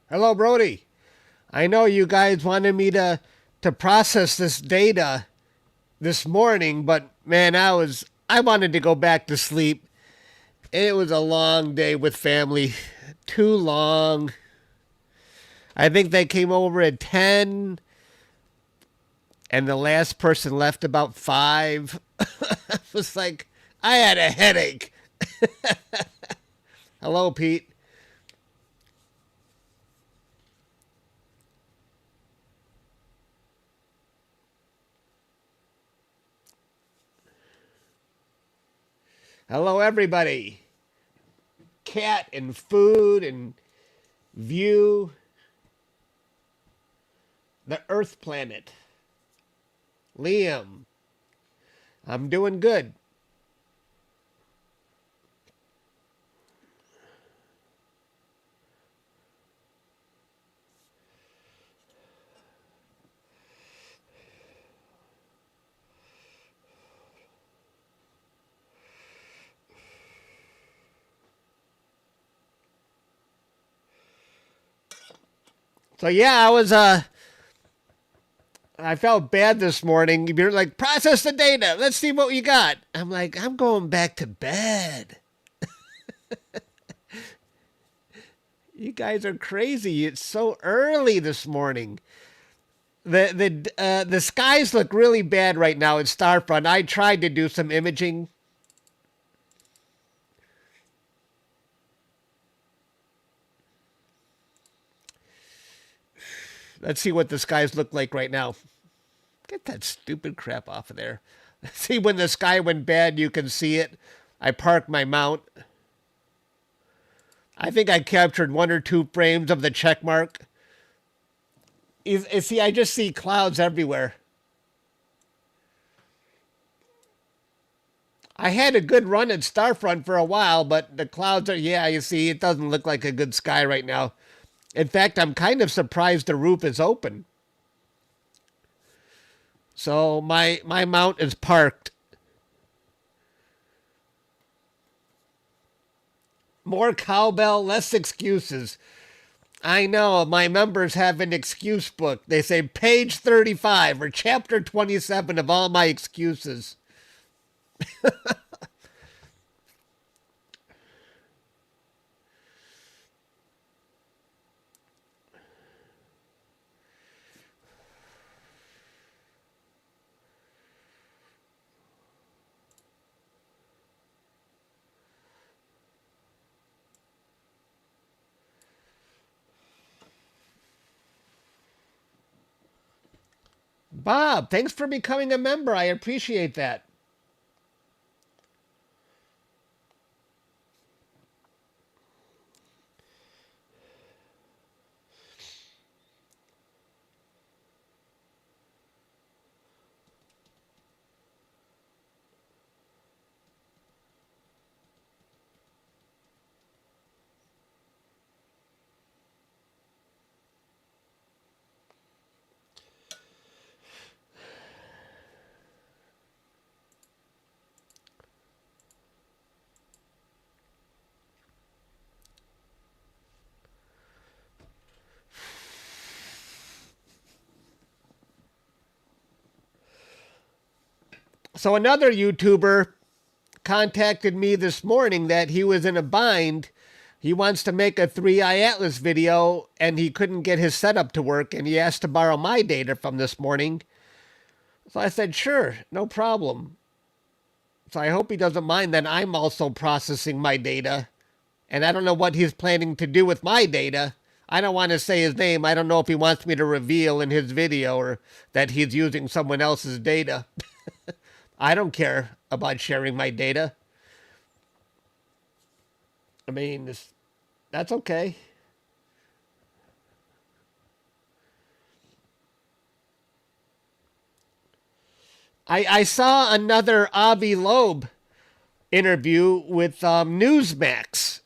Hello, Brody. I know you guys wanted me to process this data this morning, but man, I wanted to go back to sleep. It was a long day with family. Too long. I think they came over at 10 and the last person left about 5. It was like I had a headache. Hello, Pete. Hello, everybody. Cat and food and view the Earth planet. Liam, I'm doing good. So yeah, I felt bad this morning. You're like, process the data. Let's see what you got. I'm like, I'm going back to bed. You guys are crazy. It's so early this morning. The skies look really bad right now at Starfront. I tried to do some imaging. Let's see what the skies look like right now. Get that stupid crap off of there. See, when the sky went bad, you can see it. I parked my mount. I think I captured 1 or 2 frames of the check mark. See, I just see clouds everywhere. I had a good run at Starfront for a while, but the clouds are, yeah, you see, it doesn't look like a good sky right now. In fact, I'm kind of surprised the roof is open. So my mount is parked. More cowbell, less excuses. I know, my members have an excuse book. They say page 35 or chapter 27 of all my excuses. Bob, thanks for becoming a member. I appreciate that. So another YouTuber contacted me this morning that he was in a bind. He wants to make a 3i Atlas video and he couldn't get his setup to work and he asked to borrow my data from this morning. So I said, sure, no problem. So I hope he doesn't mind that I'm also processing my data. And I don't know what he's planning to do with my data. I don't want to say his name. I don't know if he wants me to reveal in his video or that he's using someone else's data. I don't care about sharing my data. I mean, that's okay. I saw another Avi Loeb interview with Newsmax,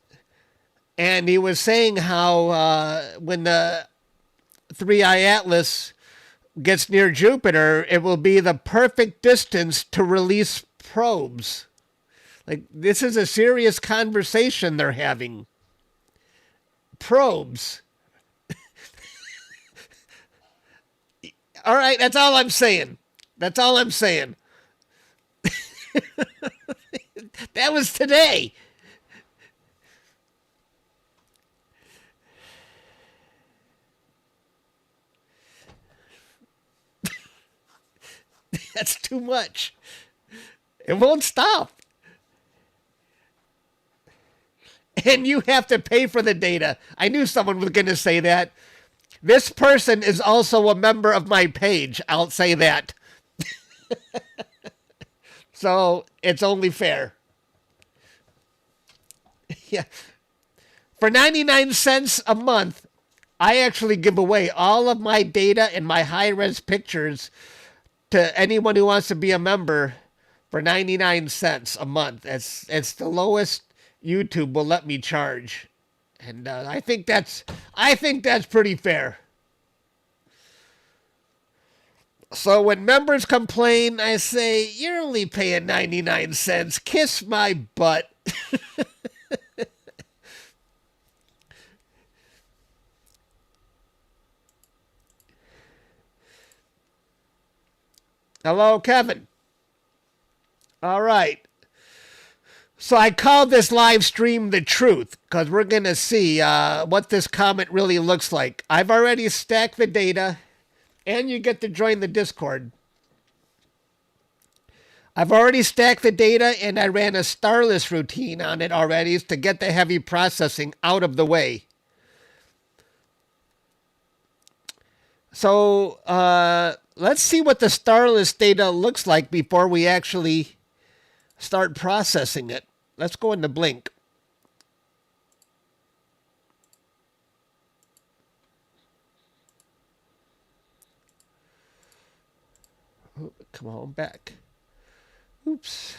and he was saying how when the 3i Atlas gets near Jupiter, it will be the perfect distance to release probes. Like, this is a serious conversation they're having. Probes. All right, that's all I'm saying. That's all I'm saying. That was today. That's too much. It won't stop. And you have to pay for the data. I knew someone was going to say that. This person is also a member of my page. I'll say that. So it's only fair. Yeah. For 99 cents a month, I actually give away all of my data and my high-res pictures to anyone who wants to be a member for 99 cents a month. It's the lowest YouTube will let me charge. And I think that's pretty fair. So when members complain, I say, you're only paying 99 cents. Kiss my butt. Hello, Kevin. All right. So I called this live stream The Truth because we're going to see what this comet really looks like. I've already stacked the data, and you get to join the Discord. I've already stacked the data, and I ran a starless routine on it already to get the heavy processing out of the way. So let's see what the starless data looks like before we actually start processing it. Let's go into Blink. Oh, come on back. Oops.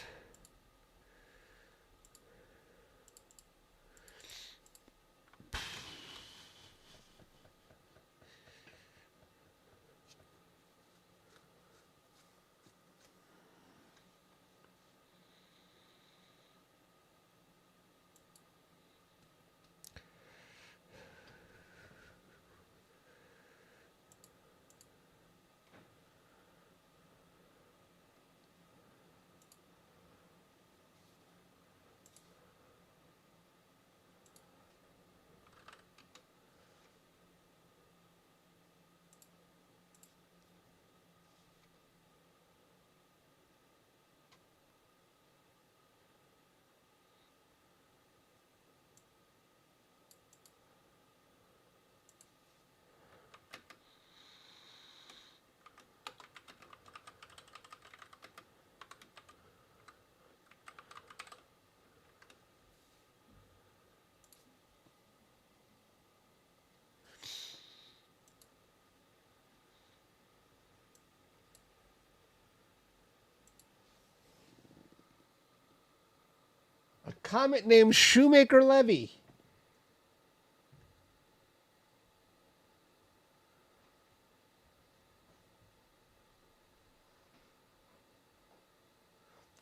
A comet named Shoemaker-Levy.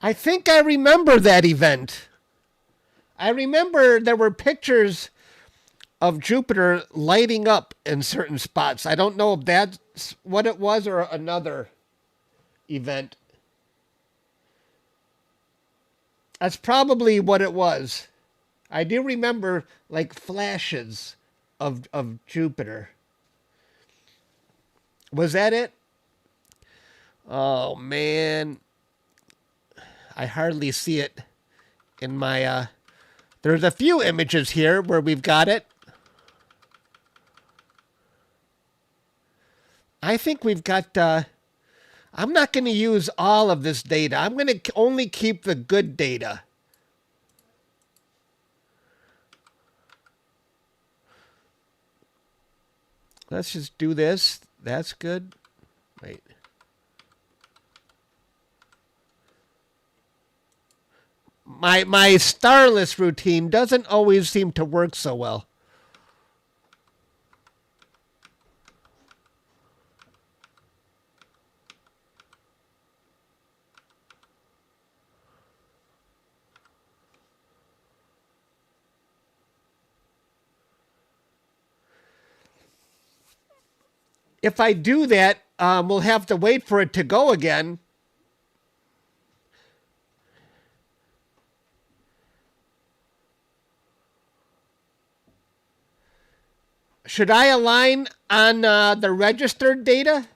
I think I remember that event. I remember there were pictures of Jupiter lighting up in certain spots. I don't know if that's what it was or another event. That's probably what it was. I do remember like flashes of Jupiter. Was that it? Oh man. I hardly see it in my there's a few images here where we've got it. I think we've got I'm not going to use all of this data. I'm going to only keep the good data. Let's just do this. That's good. Wait. My starless routine doesn't always seem to work so well. If I do that, we'll have to wait for it to go again. Should I align on the registered data?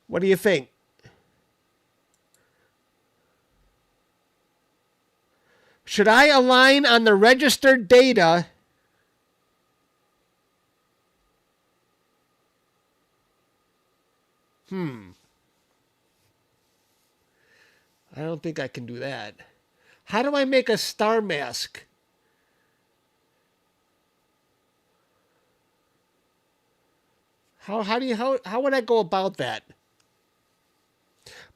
What do you think? Should I align on the registered data? I don't think I can do that. How do I make a star mask? How would I go about that?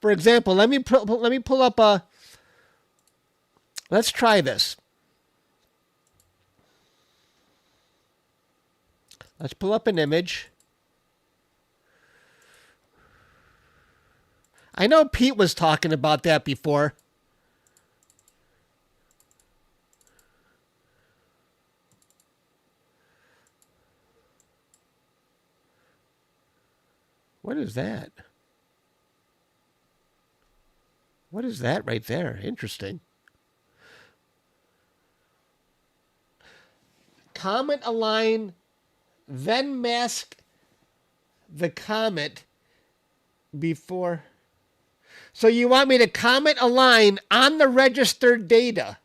For example, let me pull up a. Let's try this. Let's pull up an image. I know Pete was talking about that before. What is that? What is that right there? Interesting. Comet align, then mask the comet before. So you want me to comet align on the registered data?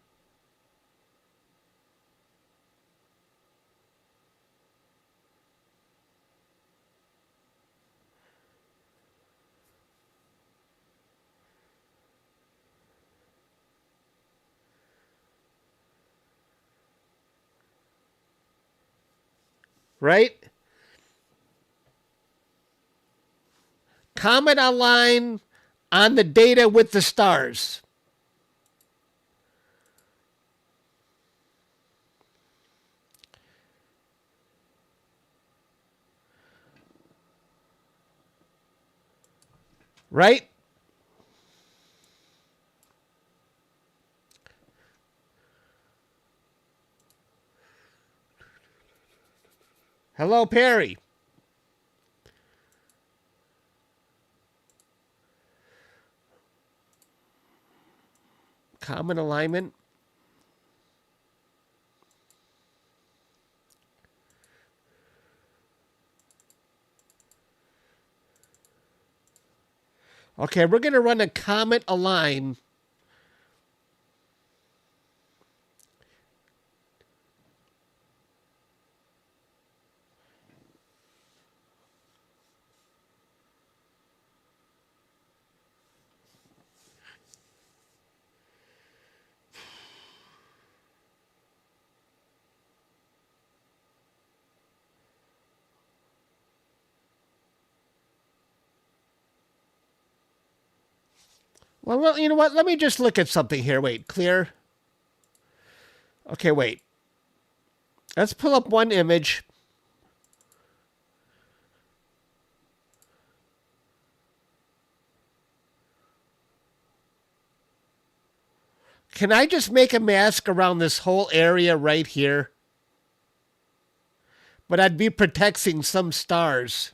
Right? Comet align on the data with the stars. Right? Hello, Perry. Common alignment. Okay, we're going to run a comet align. Well, you know what? Let me just look at something here. Wait, clear. Okay, wait. Let's pull up one image. Can I just make a mask around this whole area right here? But I'd be protecting some stars.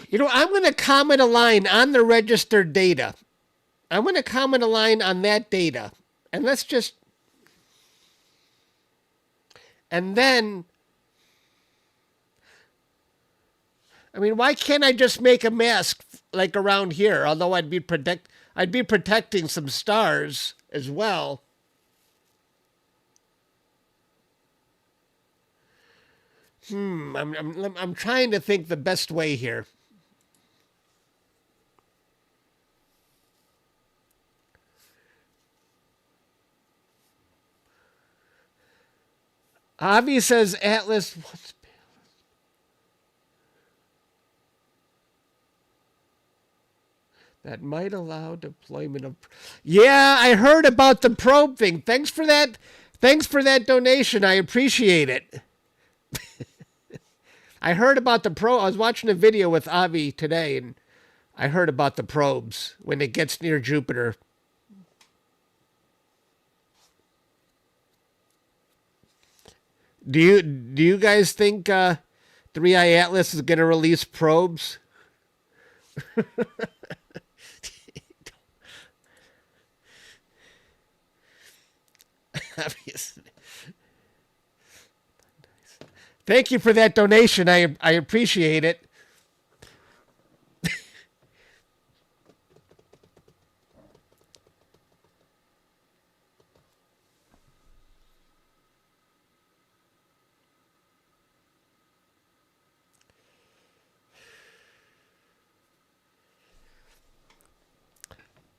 You know, I'm going to comment a line on the registered data. I'm going to comment a line on that data. And let's just... And then... I mean, why can't I just make a mask like around here? Although I'd be protecting some stars as well. I'm trying to think the best way here. Avi says Atlas. that might allow deployment of... Yeah, I heard about the probe thing. Thanks for that. Thanks for that donation. I appreciate it. I heard about the probe. I was watching a video with Avi today, and I heard about the probes when it gets near Jupiter. Do you guys think 3i Atlas is going to release probes? Obviously. Thank you for that donation. I appreciate it.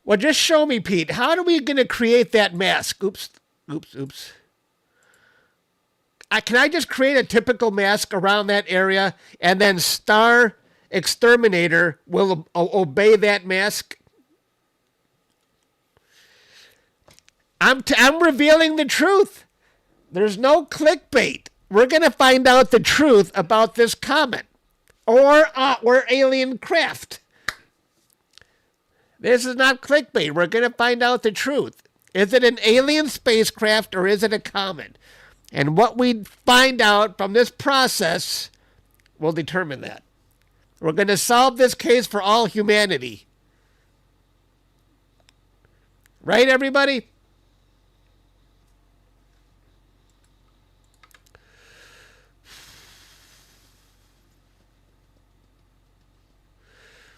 Well, just show me, Pete. How are we going to create that mask? Oops. Can I just create a typical mask around that area, and then Star Exterminator will obey that mask? I'm revealing the truth. There's no clickbait. We're going to find out the truth about this comet or alien craft. This is not clickbait. We're going to find out the truth. Is it an alien spacecraft or is it a comet? And what we find out from this process will determine that. We're going to solve this case for all humanity. Right, everybody?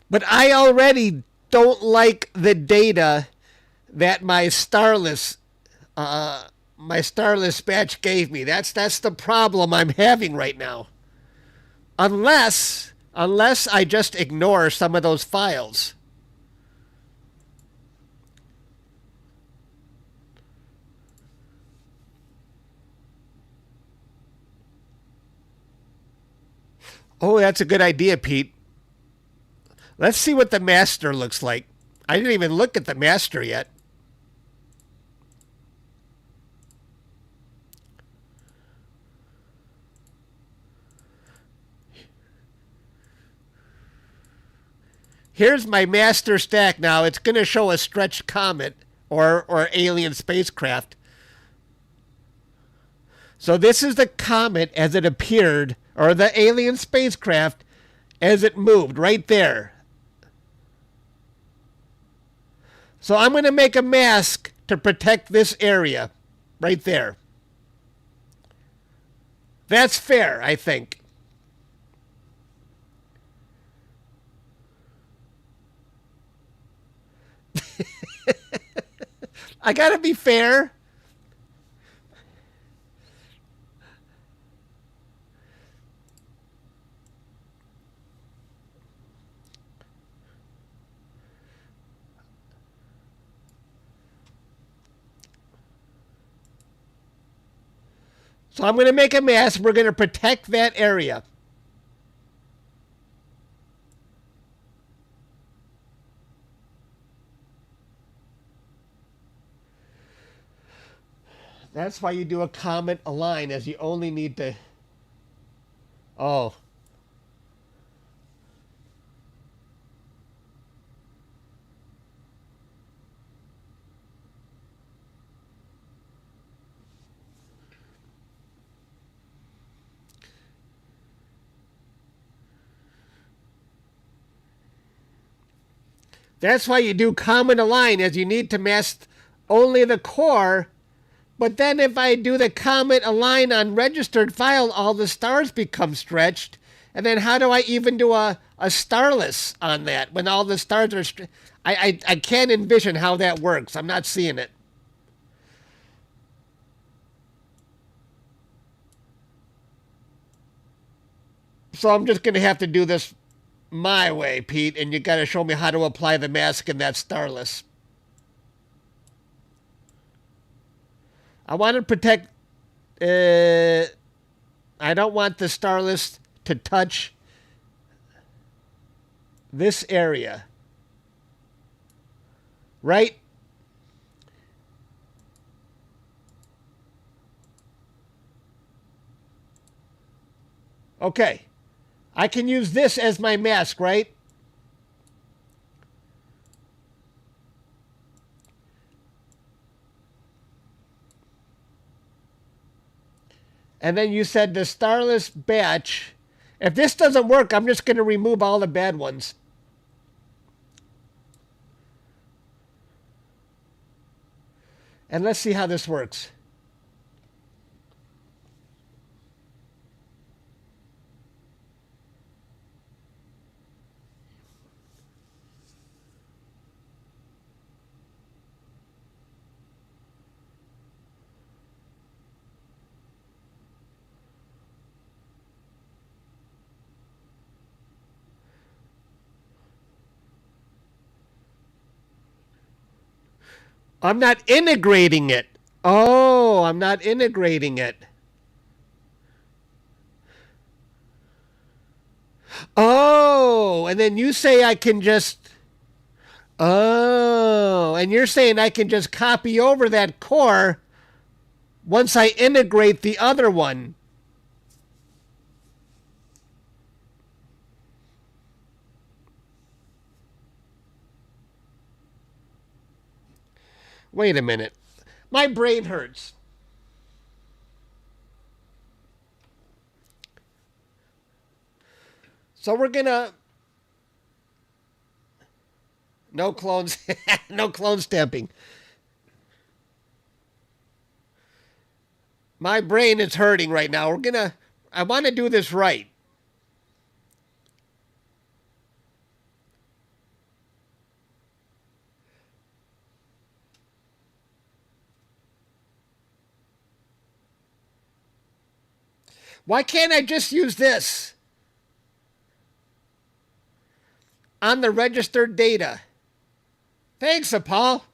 But I already don't like the data that my Starless batch gave me. That's the problem I'm having right now. Unless I just ignore some of those files. Oh, that's a good idea, Pete. Let's see what the master looks like. I didn't even look at the master yet. Here's my master stack now. It's going to show a stretched comet or alien spacecraft. So this is the comet as it appeared, or the alien spacecraft as it moved right there. So I'm going to make a mask to protect this area right there. That's fair, I think. I got to be fair. So I'm going to make a mask. We're going to protect that area. That's why you do a comet align, as you only need to... Oh. That's why you do comet align, as you need to mask only the core. But then if I do the comet align on registered file, all the stars become stretched. And then how do I even do a starless on that when all the stars are... I can't envision how that works. I'm not seeing it. So I'm just going to have to do this my way, Pete. And you got to show me how to apply the mask in that starless. I want to protect... I don't want the starless to touch this area. right? Okay. I can use this as my mask, right? And then you said the starless batch. If this doesn't work, I'm just going to remove all the bad ones. And let's see how this works. I'm not integrating it. Oh, I'm not integrating it. Oh, and then you say I can just. Oh, and you're saying I can just copy over that core once I integrate the other one. Wait a minute. My brain hurts. So we're gonna no clones, no clone stamping. My brain is hurting right now. I want to do this right. Why can't I just use this on the registered data? Thanks, Paul.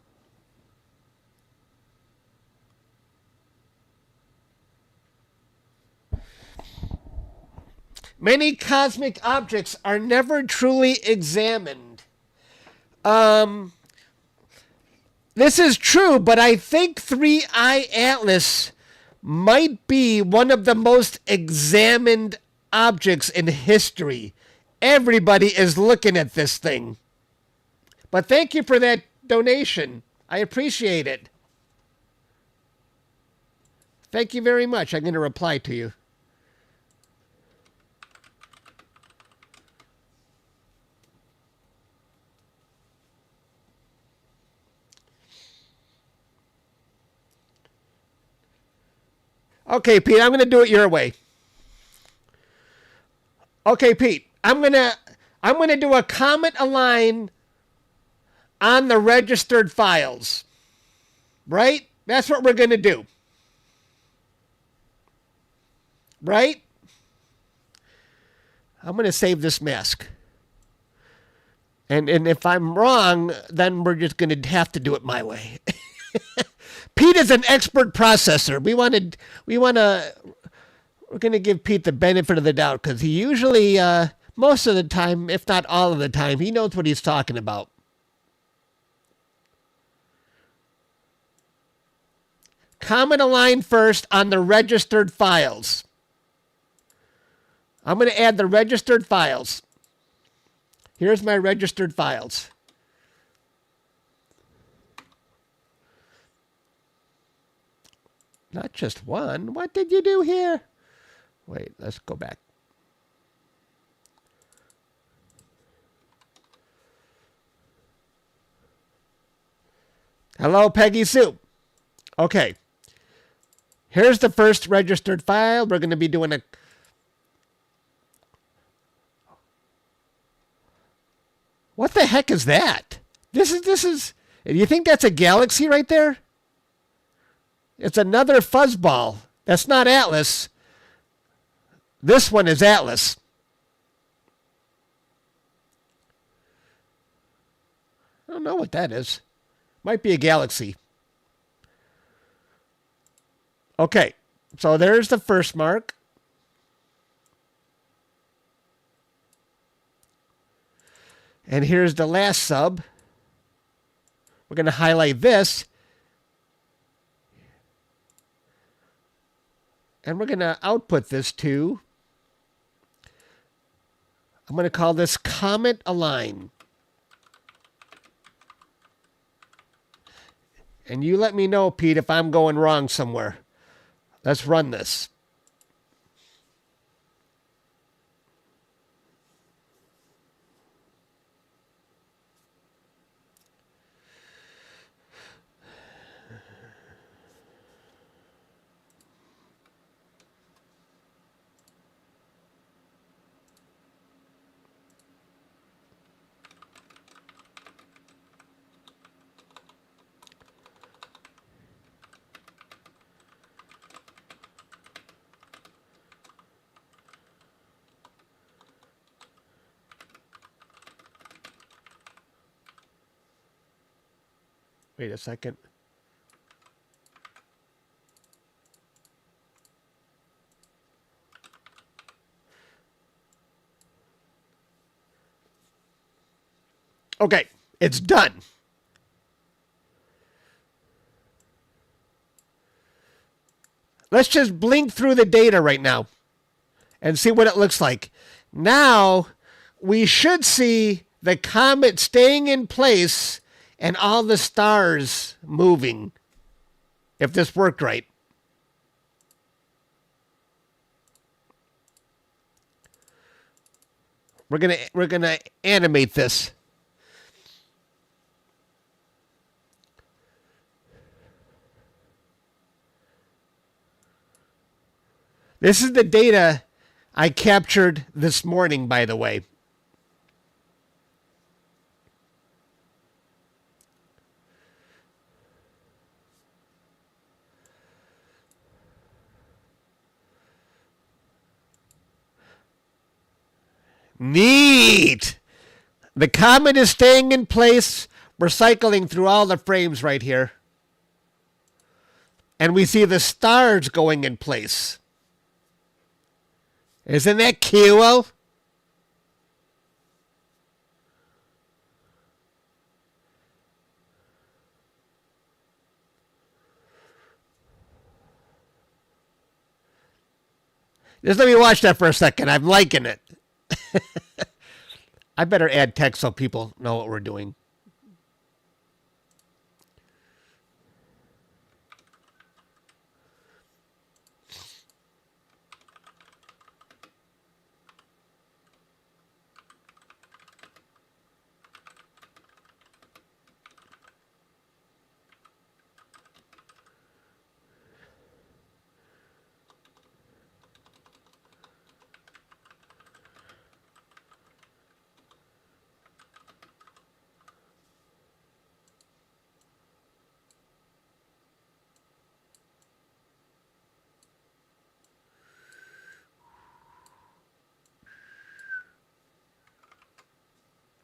Many cosmic objects are never truly examined. This is true, but I think 3I Atlas might be one of the most examined objects in history. Everybody is looking at this thing. But thank you for that donation. I appreciate it. Thank you very much. I'm going to reply to you. Okay, Pete, I'm going to do it your way. Okay, Pete, I'm going to do a Comet align on the registered files. Right? That's what we're going to do. Right? I'm going to save this mask. And if I'm wrong, then we're just going to have to do it my way. Pete is an expert processor. We're going to give Pete the benefit of the doubt because he usually, most of the time, if not all of the time, he knows what he's talking about. Comet align first on the registered files. I'm going to add the registered files. Here's my registered files. Not just one. What did you do here? Wait, let's go back. Hello, Peggy Sue. Okay. Here's the first registered file. We're going to be doing a... What the heck is that? This is... Do you think that's a galaxy right there? It's another fuzzball. That's not Atlas. This one is Atlas. I don't know what that is. Might be a galaxy. Okay, so there's the first mark. And here's the last sub. We're going to highlight this. And we're going to output this to, I'm going to call this Comet Align. And you let me know, Pete, if I'm going wrong somewhere. Let's run this. Wait a second. Okay, it's done. Let's just blink through the data right now and see what it looks like. Now, we should see the comet staying in place and all the stars moving, if this worked right. We're gonna animate this. This is the data I captured this morning, by the way. Neat! The comet is staying in place. We're cycling through all the frames right here. And we see the stars going in place. Isn't that cool? Just let me watch that for a second. I'm liking it. I better add text so people know what we're doing.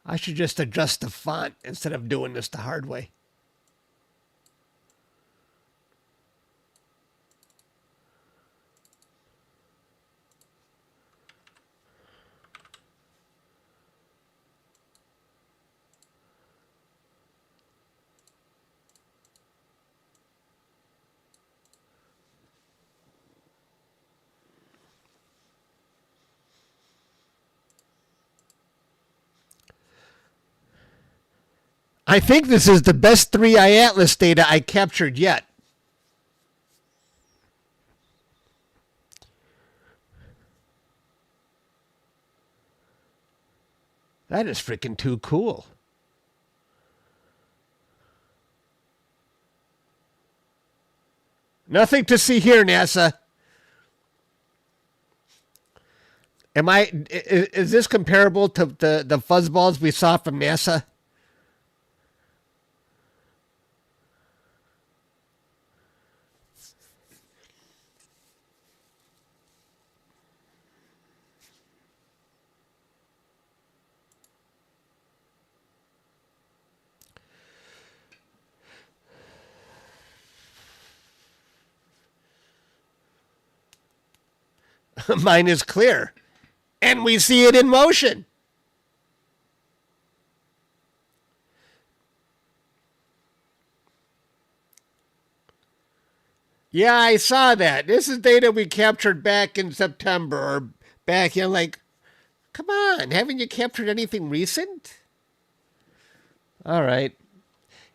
I should just adjust the font instead of doing this the hard way. I think this is the best 3i Atlas data I captured yet. That is freaking too cool. Nothing to see here, NASA. Is this comparable to the fuzzballs we saw from NASA? Mine is clear. And we see it in motion. Yeah, I saw that. This is data we captured back in September or back in like, come on, haven't you captured anything recent? All right.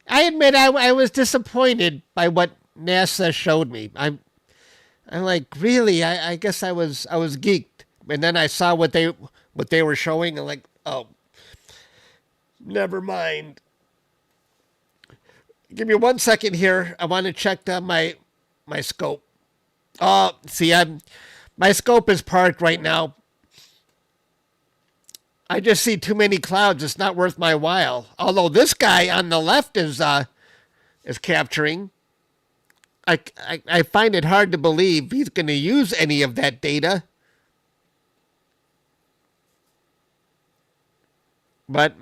I admit I was disappointed by what NASA showed me. I'm like, really? I guess I was geeked. And then I saw what they were showing and like, oh, never mind. Give me 1 second here. I want to check my scope. Oh, see, my scope is parked right now. I just see too many clouds. It's not worth my while. Although this guy on the left is capturing. I find it hard to believe he's going to use any of that data. But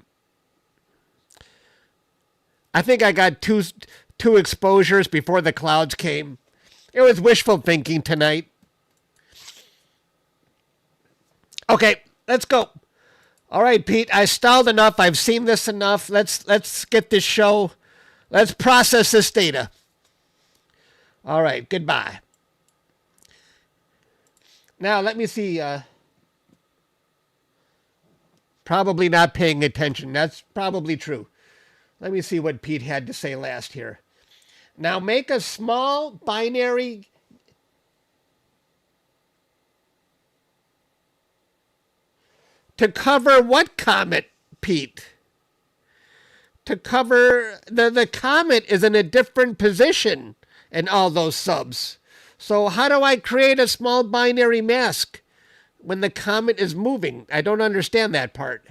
I think I got two exposures before the clouds came. It was wishful thinking tonight. Okay, let's go. All right, Pete, I stalled enough. I've seen this enough. Let's get this show. Let's process this data. All right, goodbye. Now, let me see. Probably not paying attention. That's probably true. Let me see what Pete had to say last here. Now, make a small binary. To cover what comet, Pete? To cover the comet is in a different position in all those subs. So how do I create a small binary mask when the comet is moving? I don't understand that part.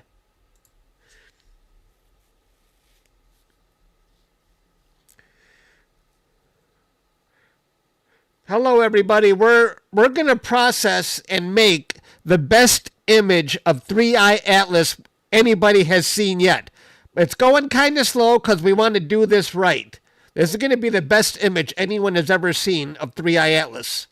Hello, everybody. We're going to process and make the best image of 3i Atlas anybody has seen yet. It's going kind of slow because we want to do this right. This is going to be the best image anyone has ever seen of 3i Atlas.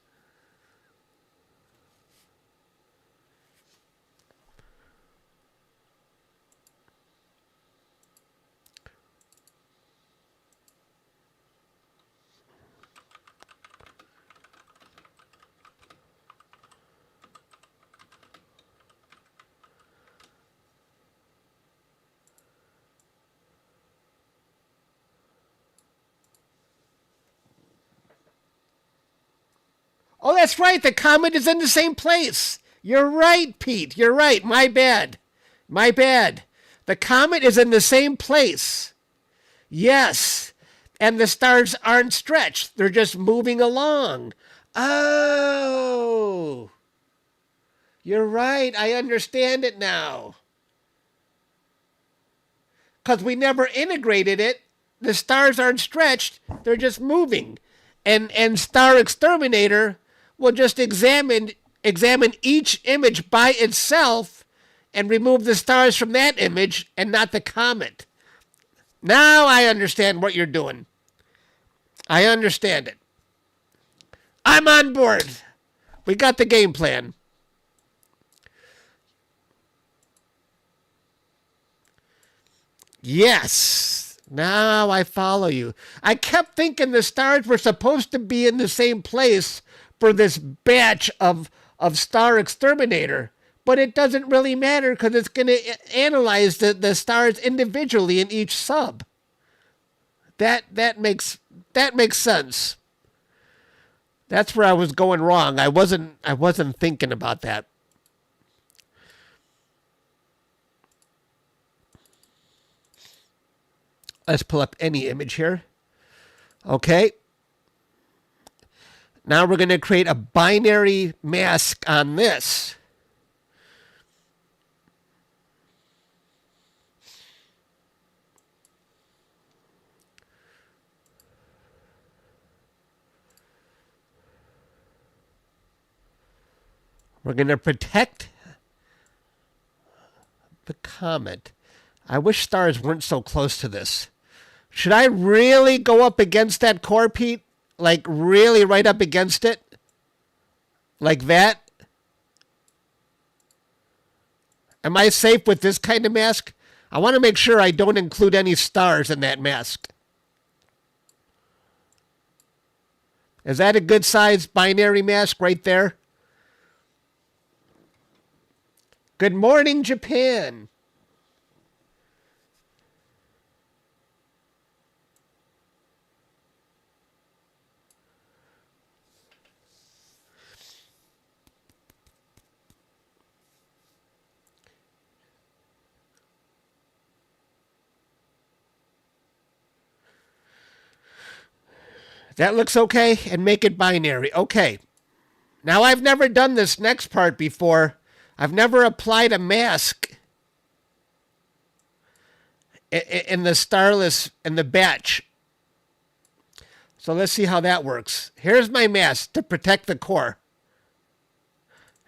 Oh, that's right. The comet is in the same place. You're right, Pete. You're right. My bad. My bad. The comet is in the same place. Yes. And the stars aren't stretched. They're just moving along. Oh. You're right. I understand it now. Because we never integrated it. The stars aren't stretched. They're just moving. And Star Exterminator will just examine each image by itself and remove the stars from that image and not the comet. Now I understand what you're doing. I understand it. I'm on board. We got the game plan. Yes. Now I follow you. I kept thinking the stars were supposed to be in the same place for this batch of Star Exterminator. But it doesn't really matter because it's going to analyze the stars individually in each sub. That makes sense. That's where I was going wrong. I wasn't thinking about that. Let's pull up any image here. Okay. Now we're going to create a binary mask on this. We're going to protect the comet. I wish stars weren't so close to this. Should I really go up against that core, Pete? Like, really right up against it? Like that? Am I safe with this kind of mask? I want to make sure I don't include any stars in that mask. Is that a good size binary mask right there? Good morning, Japan. That looks okay, and make it binary. Okay. Now, I've never done this next part before. I've never applied a mask in the starless, in the batch. So let's see how that works. Here's my mask to protect the core.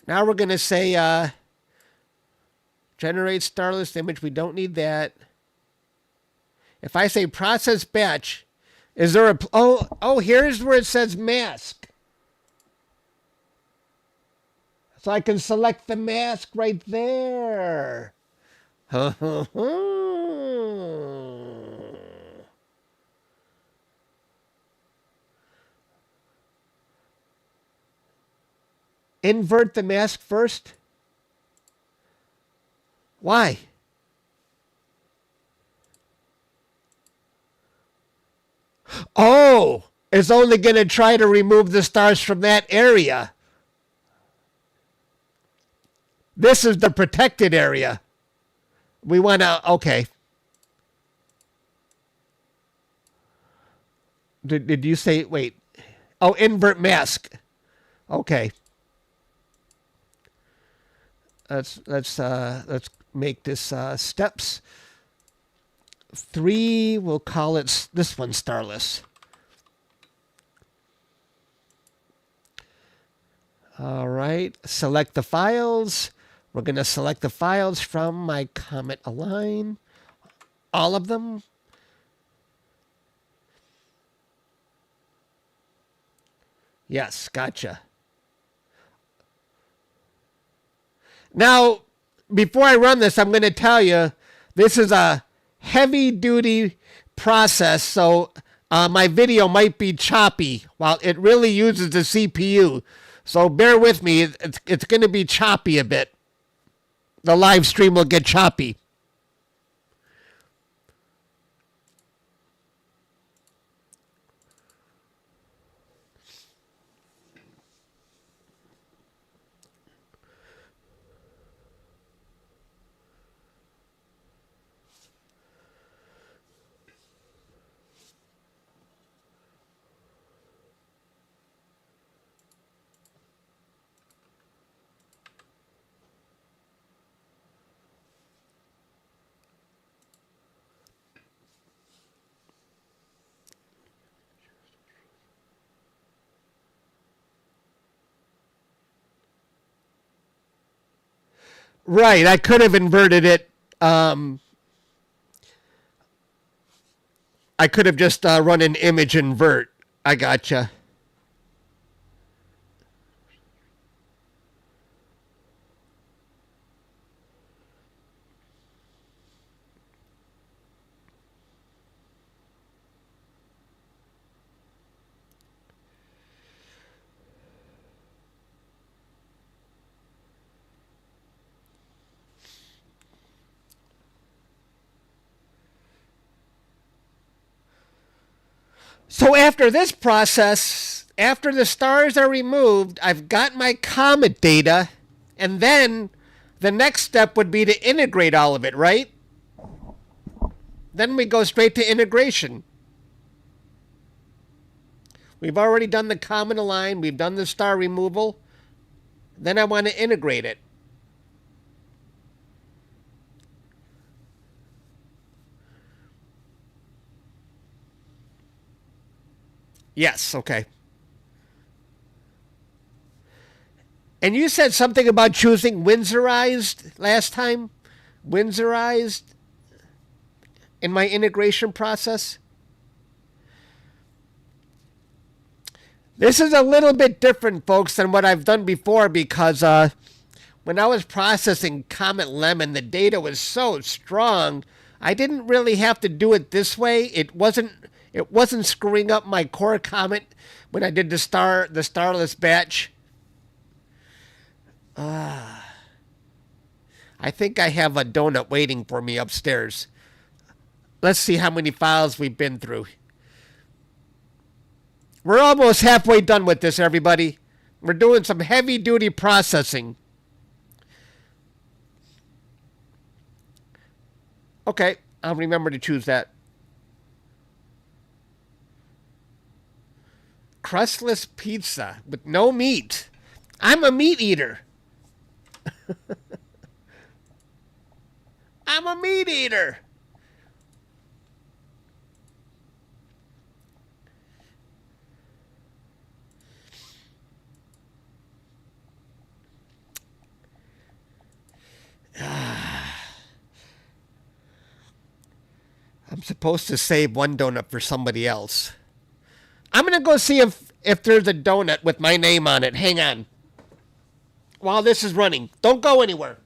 Now we're going to say generate starless image. We don't need that. If I say process batch, is there a... Oh, here's where it says mask. So I can select the mask right there. Invert the mask first? Why? Oh, it's only going to try to remove the stars from that area. This is the protected area. We want to, okay. Did you say, wait. Oh, invert mask. Okay. Let's make this steps. 3, we'll call it this one starless. All right, select the files. We're going to select the files from my Comet Align. All of them. Yes, gotcha. Now, before I run this, I'm going to tell you, this is a heavy-duty process, so my video might be choppy while it really uses the CPU. So bear with me. It's going to be choppy a bit. The live stream will get choppy. Right, I could have inverted it. I could have just run an image invert. I gotcha. So after this process, after the stars are removed, I've got my Comet data, and then the next step would be to integrate all of it, right? Then we go straight to integration. We've already done the Comet Align, we've done the star removal. Then I want to integrate it. Yes, okay. And you said something about choosing Windsorized last time? Windsorized in my integration process? This is a little bit different, folks, than what I've done before because when I was processing Comet Lemon, the data was so strong, I didn't really have to do it this way. It wasn't It wasn't screwing up my core Comet when I did the starless batch. I think I have a donut waiting for me upstairs. Let's see how many files we've been through. We're almost halfway done with this, everybody. We're doing some heavy-duty processing. Okay, I'll remember to choose that. Crustless pizza with no meat. I'm a meat eater. I'm a meat eater. I'm supposed to save one donut for somebody else. I'm going to go see if there's a donut with my name on it. Hang on. While this is running. Don't go anywhere.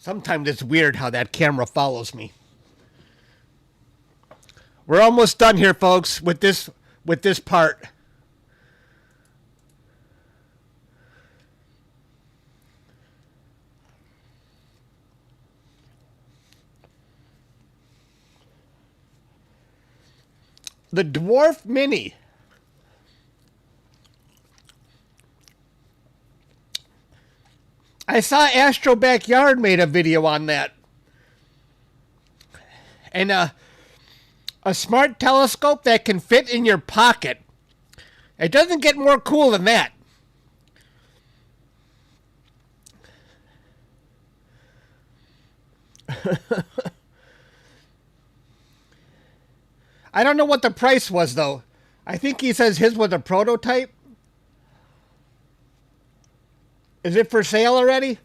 Sometimes it's weird how that camera follows me. We're almost done here, folks, with this part. The Dwarf Mini. I saw Astro Backyard made a video on that. And a smart telescope that can fit in your pocket. It doesn't get more cool than that. I don't know what the price was, though. I think he says his was a prototype. Is it for sale already?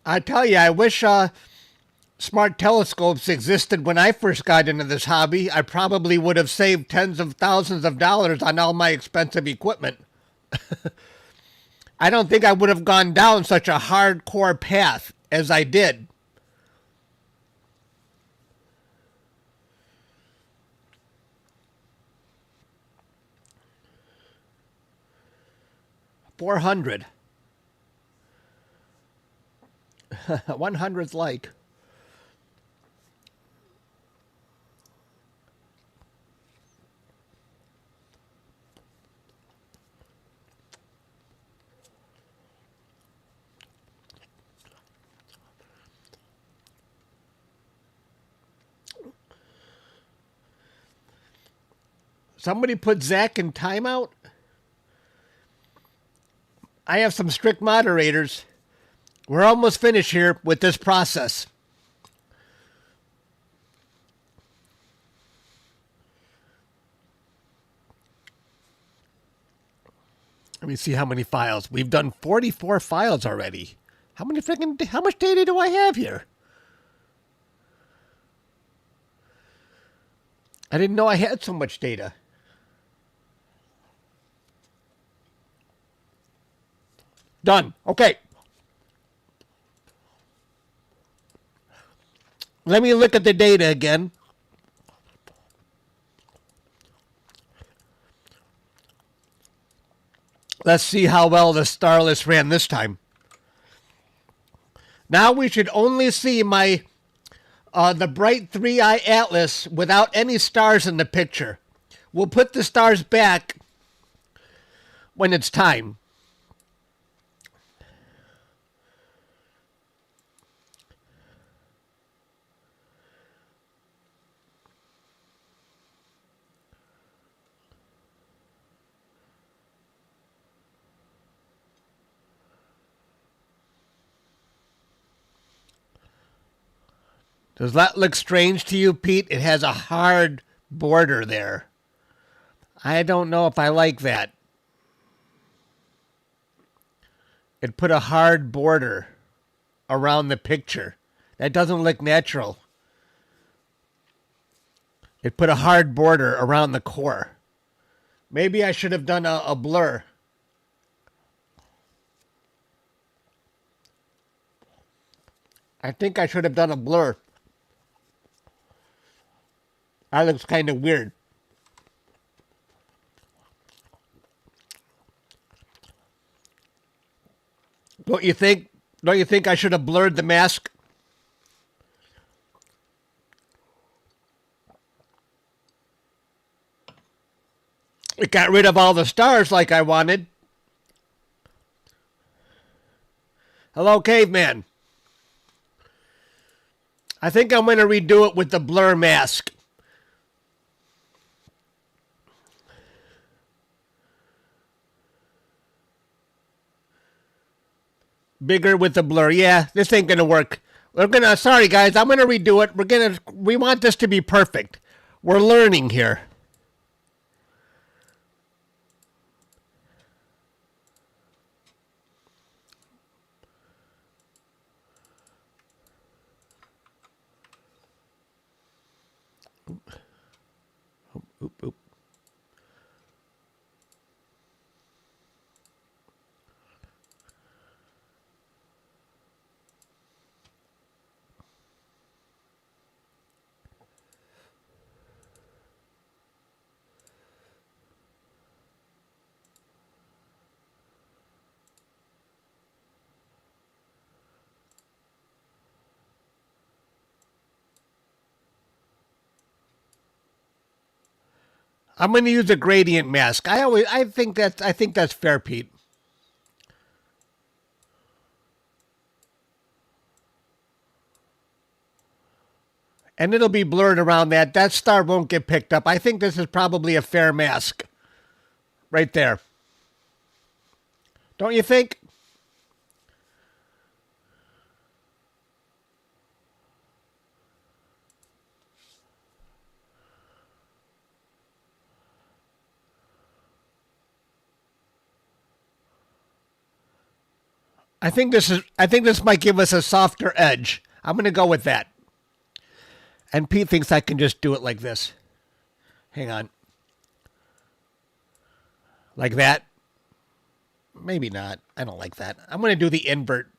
I tell you, I wish smart telescopes existed when I first got into this hobby. I probably would have saved tens of thousands of dollars on all my expensive equipment. I don't think I would have gone down such a hardcore path as I did. $400. 100th like. Somebody put Zach in timeout? I have some strict moderators. We're almost finished here with this process. Let me see how many files. We've done 44 files already. How much data do I have here? I didn't know I had so much data. Done. Okay. Let me look at the data again. Let's see how well the Starless ran this time. Now we should only see my the bright 3-eye atlas without any stars in the picture. We'll put the stars back when it's time. Does that look strange to you, Pete? It has a hard border there. I don't know if I like that. It put a hard border around the picture. That doesn't look natural. It put a hard border around the core. Maybe I should have done a blur. I think I should have done a blur. That looks kind of weird. Don't you think? Don't you think I should have blurred the mask? It got rid of all the stars like I wanted. Hello, caveman. I think I'm going to redo it with the blur mask. Bigger with the blur. Yeah, this ain't gonna work. Sorry guys, I'm gonna redo it. We want this to be perfect. We're learning here. Oop. I'm going to use a gradient mask. I think that's fair, Pete. And it'll be blurred around that. That star won't get picked up. I think this is probably a fair mask. Right there. Don't you think? I think this might give us a softer edge. I'm going to go with that. And Pete thinks I can just do it like this. Hang on. Like that? Maybe not. I don't like that. I'm going to do the invert.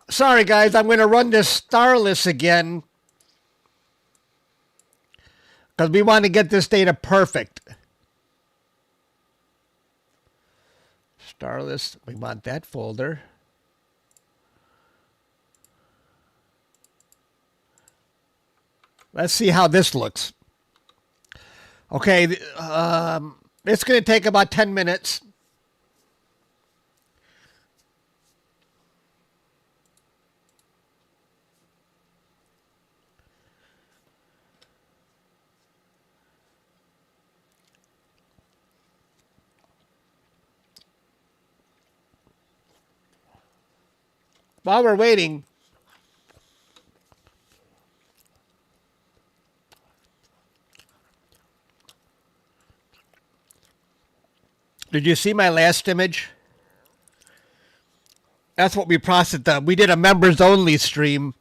Sorry, guys. I'm going to run this starless again. Because we want to get this data perfect. Starless. We want that folder. Let's see how this looks. Okay, it's going to take about 10 minutes. While we're waiting, did you see my last image? That's what we processed. We did a members only stream,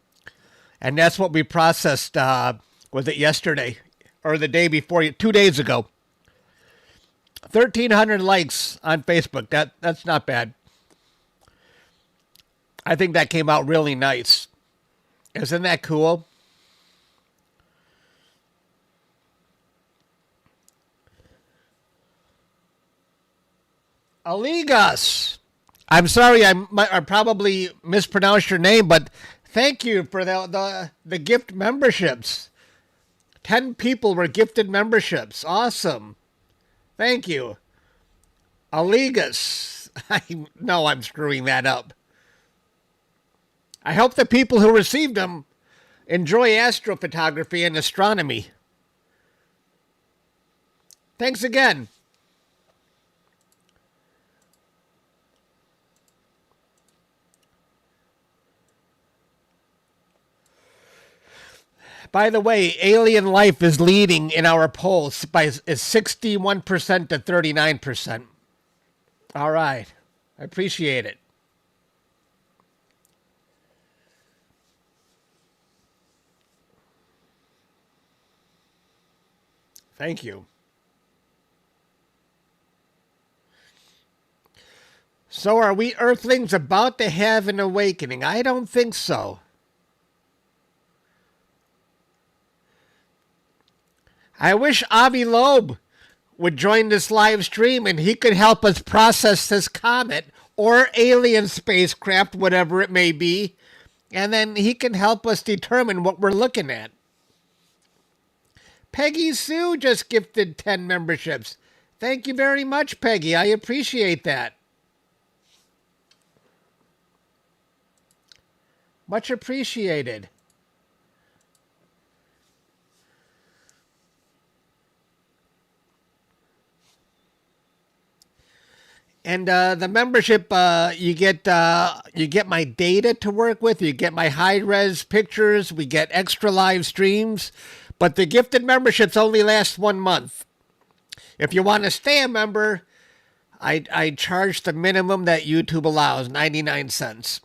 And that's what we processed, was it yesterday? Or the day before, 2 days ago. 1,300 likes on Facebook. That's not bad. I think that came out really nice. Isn't that cool? Aligas. I'm sorry, I probably mispronounced your name, but thank you for the gift memberships. 10 people were gifted memberships. Awesome. Thank you. Aligas. I know I'm screwing that up. I hope the people who received them enjoy astrophotography and astronomy. Thanks again. By the way, alien life is leading in our polls by is 61% to 39%. All right. I appreciate it. Thank you. So are we Earthlings about to have an awakening? I don't think so. I wish Avi Loeb would join this live stream and he could help us process this comet or alien spacecraft, whatever it may be, and then he can help us determine what we're looking at. Peggy Sue just gifted 10 memberships. Thank you very much, Peggy. I appreciate that. Much appreciated. And the membership, you get my data to work with. You get my high-res pictures. We get extra live streams. But the gifted memberships only last 1 month. If you want to stay a member, I charge the minimum that YouTube allows, 99 cents.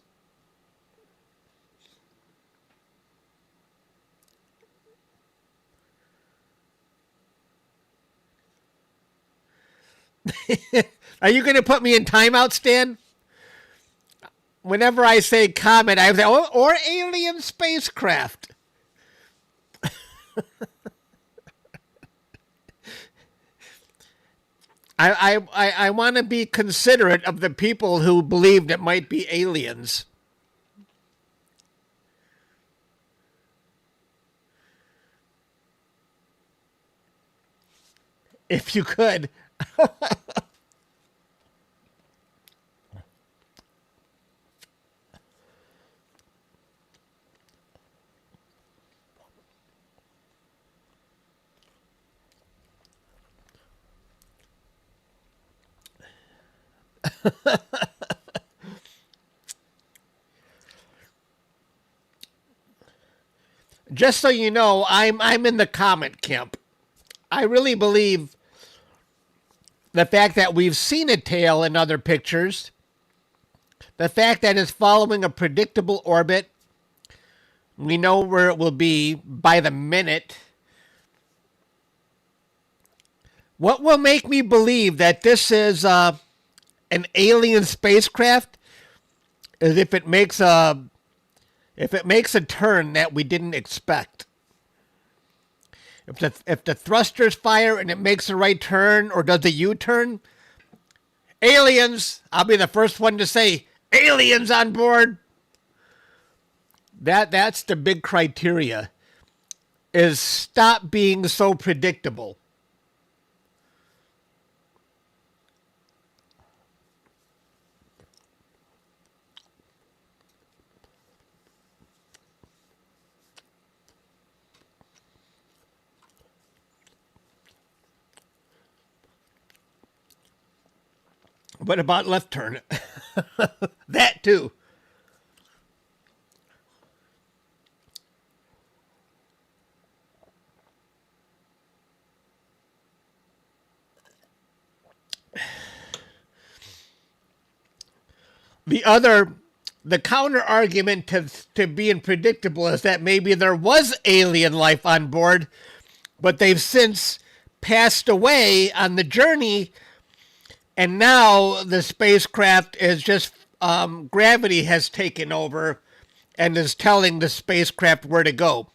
Are you going to put me in timeout, Stan? Whenever I say comet, I say, or alien spacecraft. I want to be considerate of the people who believed it might be aliens. If you could. Just so you know, I'm in the comet camp. I really believe the fact that we've seen a tail in other pictures, the fact that it's following a predictable orbit, we know where it will be by the minute. What will make me believe that this is an alien spacecraft is if it makes a turn that we didn't expect. If the thrusters fire and it makes a right turn or does a U-turn, aliens, I'll be the first one to say, aliens on board. That's the big criteria, is stop being so predictable. What about left turn? That too. The counter argument to being predictable is that maybe there was alien life on board, but they've since passed away on the journey, and now the spacecraft is just gravity has taken over and is telling the spacecraft where to go.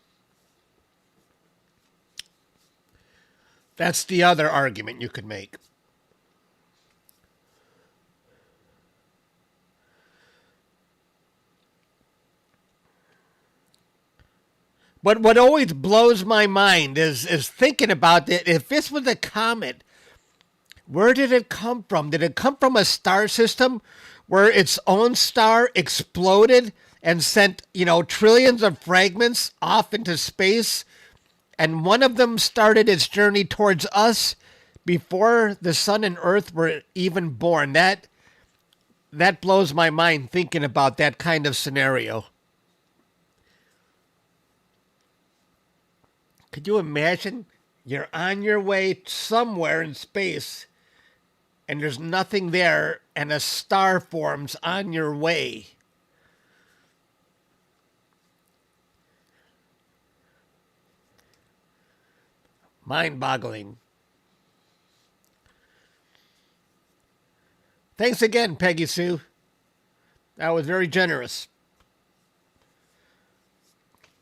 That's the other argument you could make. But what always blows my mind is thinking about it. If this was a comet, where did it come from? Did it come from a star system where its own star exploded and sent, trillions of fragments off into space, and one of them started its journey towards us before the sun and earth were even born? That blows my mind thinking about that kind of scenario. Could you imagine? You're on your way somewhere in space and there's nothing there and a star forms on your way. Mind-boggling. Thanks again, Peggy Sue. That was very generous.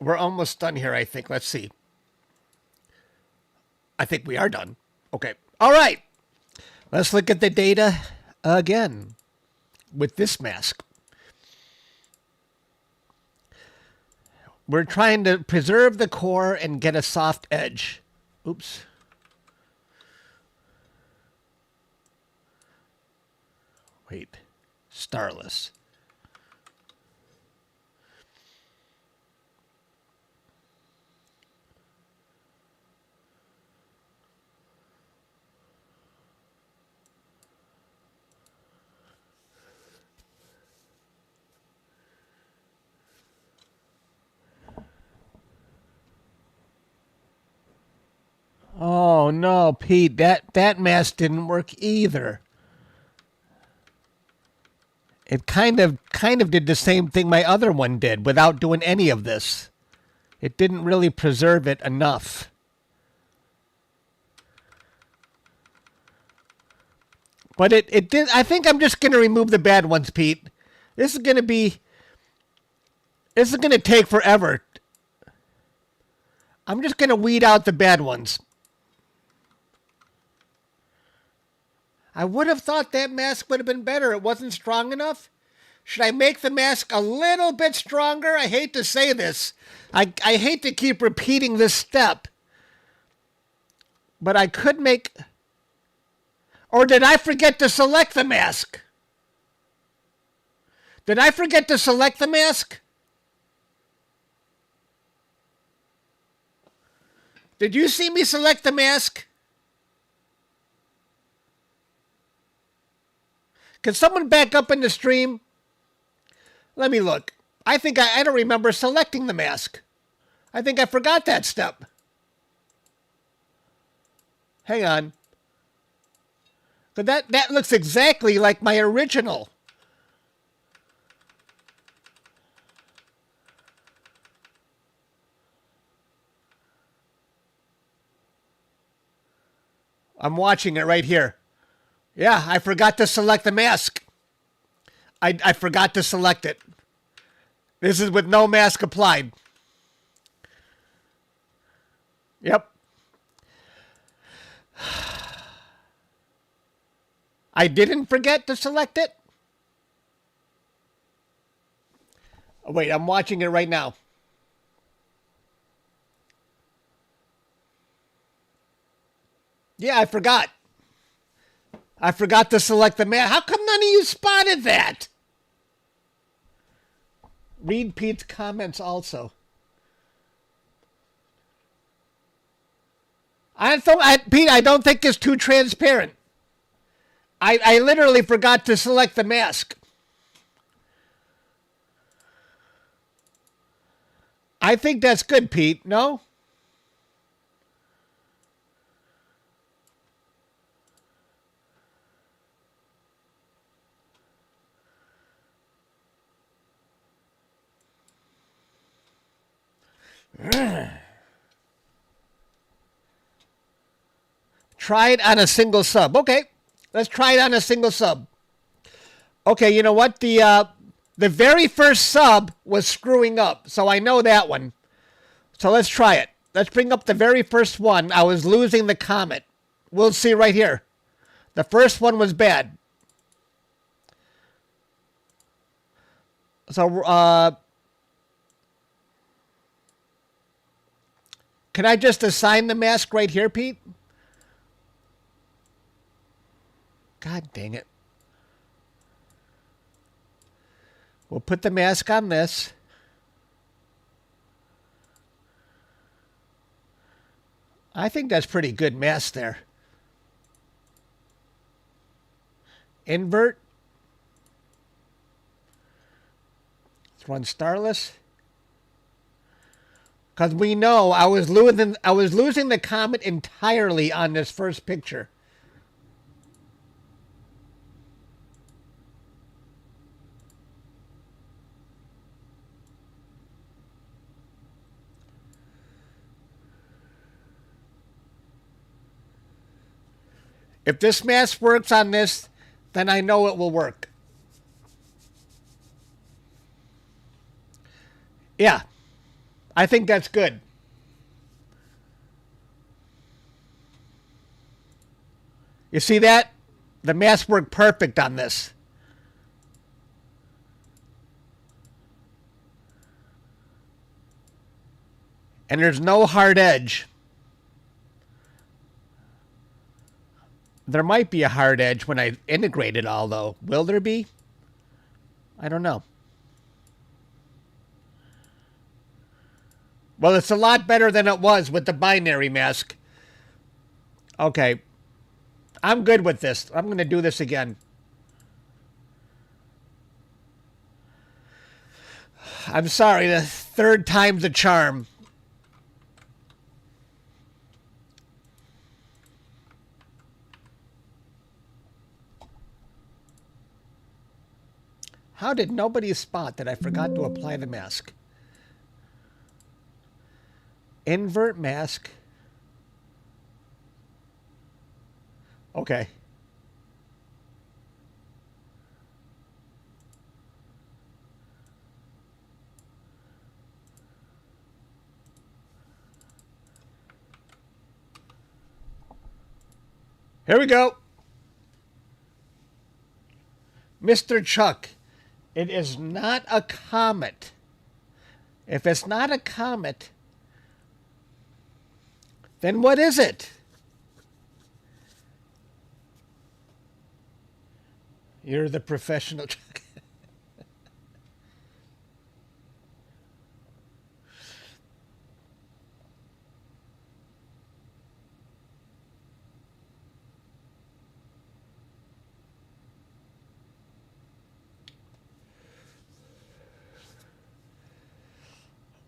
We're almost done here, I think. Let's see. I think we are done. Okay. All right. Let's look at the data again with this mask. We're trying to preserve the core and get a soft edge. Oops. Wait. Starless. Oh no, Pete, that mask didn't work either. It kind of did the same thing my other one did without doing any of this. It didn't really preserve it enough. But it did. I think I'm just going to remove the bad ones, Pete. This is going to take forever. I'm just going to weed out the bad ones. I would have thought that mask would have been better. It wasn't strong enough. Should I make the mask a little bit stronger? I hate to say this. I hate to keep repeating this step. But I could make... Or did I forget to select the mask? Did I forget to select the mask? Did you see me select the mask? Can someone back up in the stream? Let me look. I think I don't remember selecting the mask. I think I forgot that step. Hang on. But that looks exactly like my original. I'm watching it right here. Yeah, I forgot to select the mask. I forgot to select it. This is with no mask applied. Yep. I didn't forget to select it. Oh, wait, I'm watching it right now. Yeah, I forgot. I forgot to select the mask. How come none of you spotted that? Read Pete's comments also. Pete, I don't think it's too transparent. I literally forgot to select the mask. I think that's good, Pete. No? Try it on a single sub. Okay, let's try it on a single sub. Okay, you know what? The very first sub was screwing up, so I know that one. So let's try it. Let's bring up the very first one. I was losing the Comet. We'll see right here. The first one was bad. So, can I just assign the mask right here, Pete? God dang it. We'll put the mask on this. I think that's pretty good mask there. Invert. Let's run starless. Because we know I was losing the Comet entirely on this first picture. If this mask works on this, then I know it will work. Yeah, I think that's good. You see that? The mask worked perfect on this. And there's no hard edge. There might be a hard edge when I integrate it all, though. Will there be? I don't know. Well, it's a lot better than it was with the binary mask. Okay. I'm good with this. I'm going to do this again. I'm sorry, the third time's the charm. How did nobody spot that I forgot to apply the mask? Invert mask. Okay. Here we go. Mr. Chuck, it is not a comet. If it's not a comet, then what is it? You're the professional Chuck.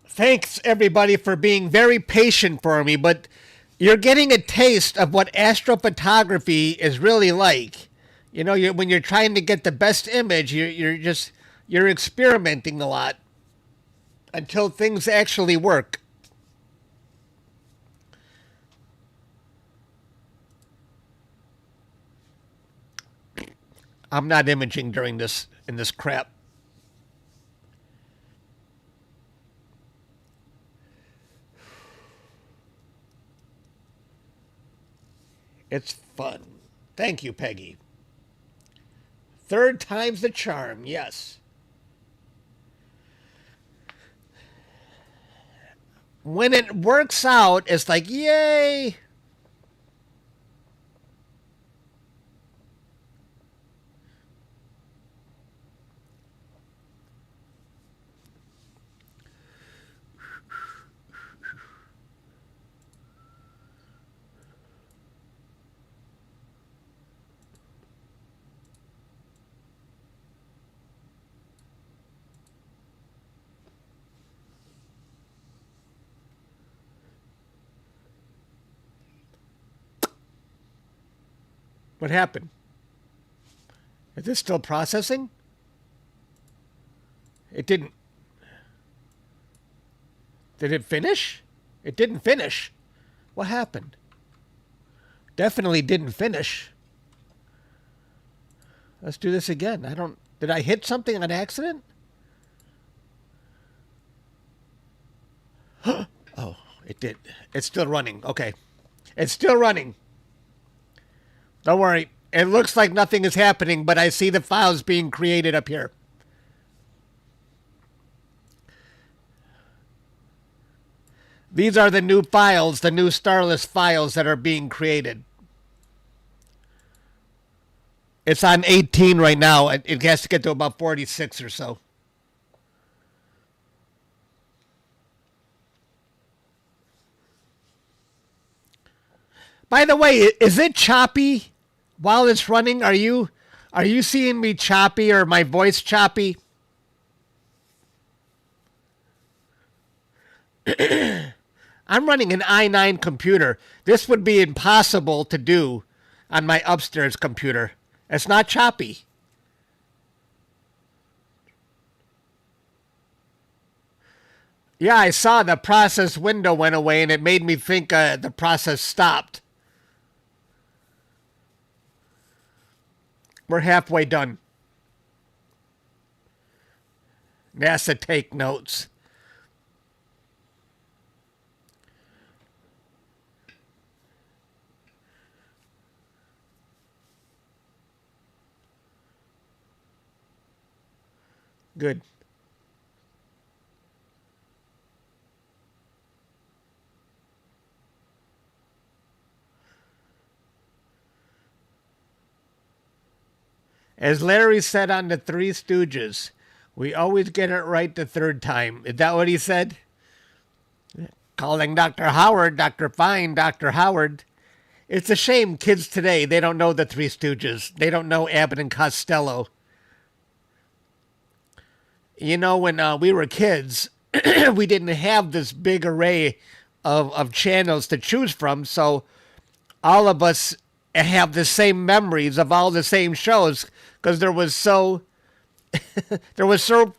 Thanks, everybody, for being very patient for me, but you're getting a taste of what astrophotography is really like. You know, when you're trying to get the best image, you're experimenting a lot until things actually work. I'm not imaging during this in this crap. It's fun. Thank you, Peggy. Third time's the charm, yes. When it works out, it's like, yay! What happened? Is this still processing? It didn't. Did it finish? It didn't finish. What happened? Definitely didn't finish. Let's do this again. Did I hit something on accident? Oh, it did. It's still running. Okay. It's still running. Don't worry. It looks like nothing is happening, but I see the files being created up here. These are the new files, the new Starless files that are being created. It's on 18 right now. It has to get to about 46 or so. By the way, is it choppy while it's running? Are you seeing me choppy or my voice choppy? I'm running an i9 computer. This would be impossible to do on my upstairs computer. It's not choppy. Yeah, I saw the process window went away and it made me think the process stopped. We're halfway done. NASA, take notes. Good. As Larry said on the Three Stooges, we always get it right the third time. Is that what he said? Calling Dr. Howard, Dr. Fine, Dr. Howard. It's a shame kids today, they don't know the Three Stooges. They don't know Abbott and Costello. You know, when we were kids, we didn't have this big array of channels to choose from, so all of us have the same memories of all the same shows because there was so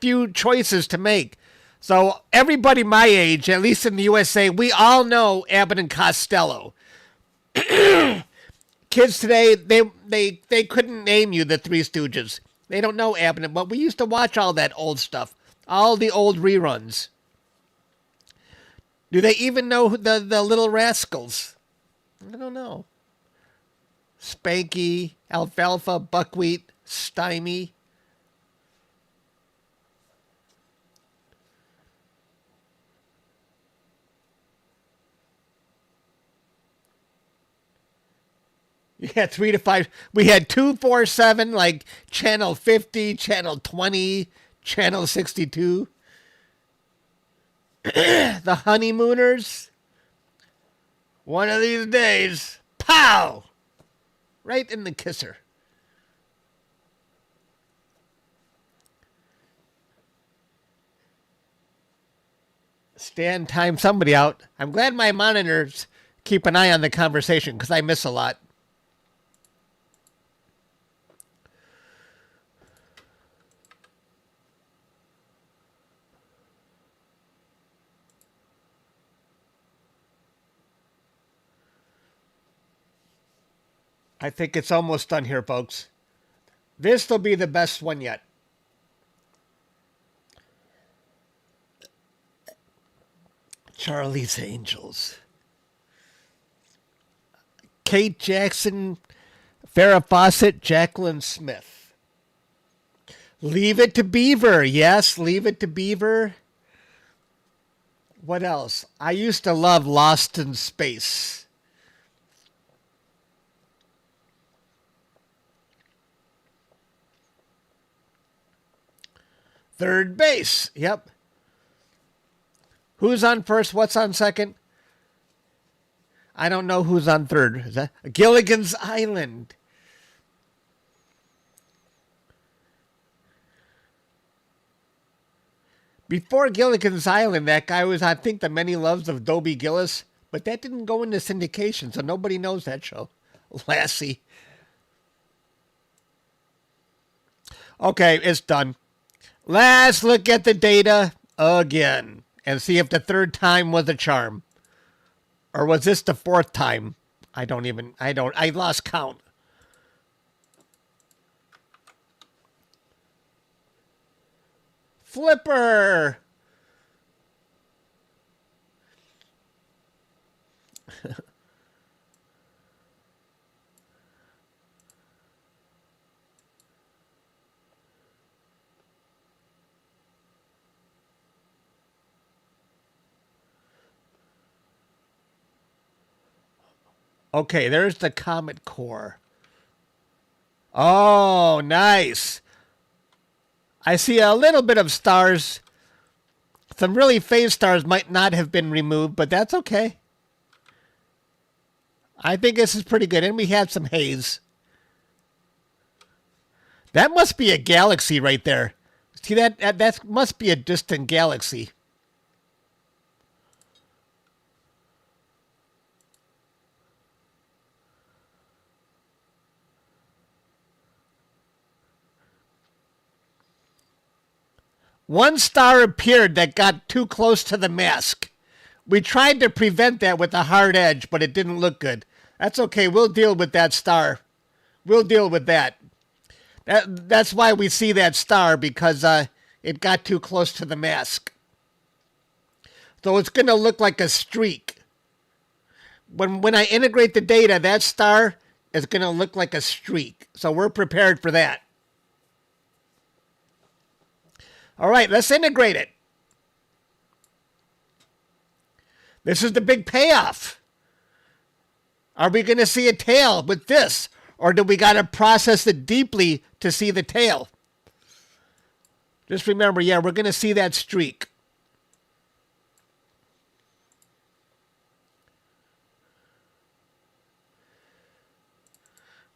few choices to make. So everybody my age, at least in the USA, we all know Abbott and Costello. Kids today, they couldn't name you the Three Stooges. They don't know Abbott, but we used to watch all that old stuff, all the old reruns. Do they even know the Little Rascals? I don't know. Spanky, Alfalfa, Buckwheat, Stymie. Yeah, 3 to 5. We had 247, like channel 50, channel 20, channel 62. The Honeymooners. One of these days, pow! Right in the kisser. Stan timed somebody out. I'm glad my monitors keep an eye on the conversation because I miss a lot. I think it's almost done here, folks. This will be the best one yet. Charlie's Angels. Kate Jackson, Farrah Fawcett, Jacqueline Smith. Leave It to Beaver. Yes, Leave It to Beaver. What else? I used to love Lost in Space. Third Base. Yep. Who's on first? What's on second? I don't know who's on third. Is that Gilligan's Island? Before Gilligan's Island, that guy was, I think, The Many Loves of Dobie Gillis, but that didn't go into syndication, so nobody knows that show. Lassie. Okay, it's done. Let's look at the data again. and see if the third time was a charm. Or was this the fourth time? I lost count. Flipper! Okay, there's the Comet core. Oh, nice. I see a little bit of stars. Some really phase stars might not have been removed, but that's okay. I think this is pretty good. And we had some haze. That must be a galaxy right there. See that? That must be a distant galaxy. One star appeared that got too close to the mask. We tried to prevent that with a hard edge, but it didn't look good. That's okay. We'll deal with that star. We'll deal with that. That's why we see that star, because it got too close to the mask. So it's going to look like a streak. When I integrate the data, that star is going to look like a streak. So we're prepared for that. All right, let's integrate it. This is the big payoff. Are we going to see a tail with this? Or do we got to process it deeply to see the tail? Just remember, yeah, we're going to see that streak.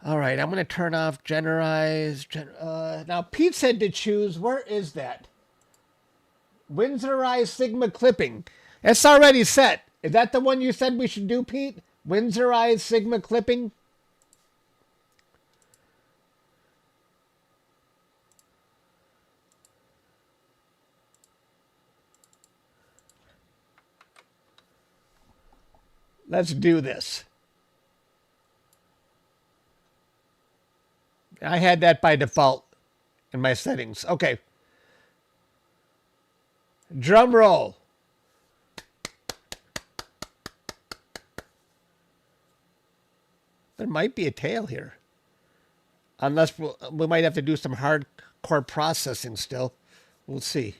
All right, I'm going to turn off Generalize. Now, Pete said to choose. Where is that? Windsorized Sigma clipping. It's already set. Is that the one you said we should do, Pete? Windsorized Sigma clipping? Let's do this. I had that by default in my settings. Okay. Drum roll. There might be a tail here. Unless we might have to do some hardcore processing still. We'll see.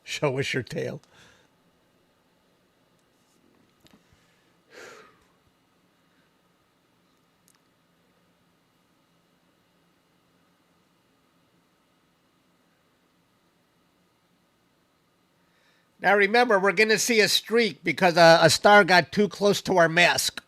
Show us your tail. Now remember, we're going to see a streak because a star got too close to our mask.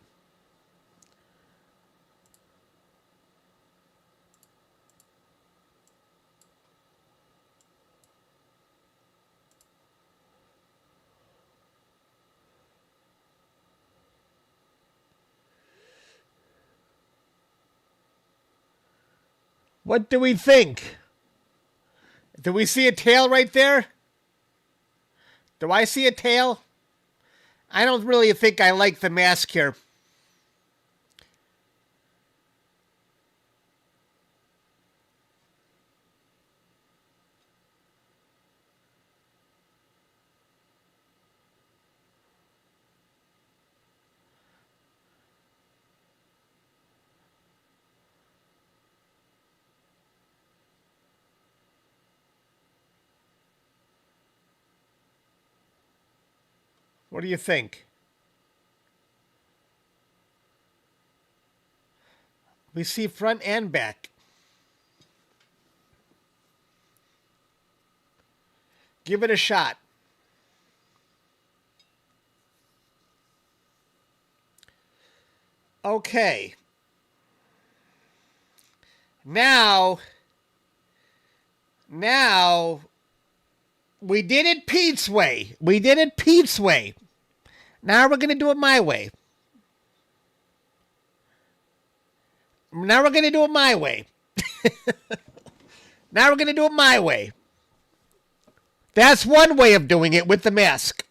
What do we think? Do we see a tail right there? Do I see a tail? I don't really think I like the mask here. What do you think? We see front and back. Give it a shot. Okay. Now, we did it Pete's way. We did it Pete's way. Now we're going to do it my way. Now we're going to do it my way. Now we're going to do it my way. That's one way of doing it with the mask.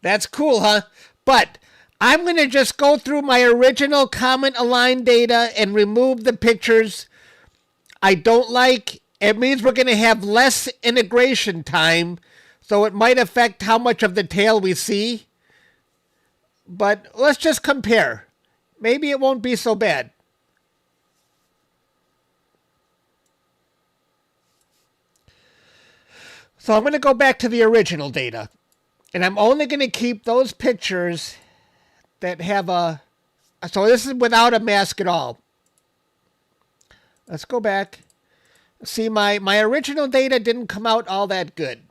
That's cool, huh? But I'm going to just go through my original Comet Align data and remove the pictures I don't like. It means we're going to have less integration time, so it might affect how much of the tail we see. But let's just compare. Maybe it won't be so bad. So I'm going to go back to the original data. And I'm only going to keep those pictures that have a... So this is without a mask at all. Let's go back. See, my original data didn't come out all that good.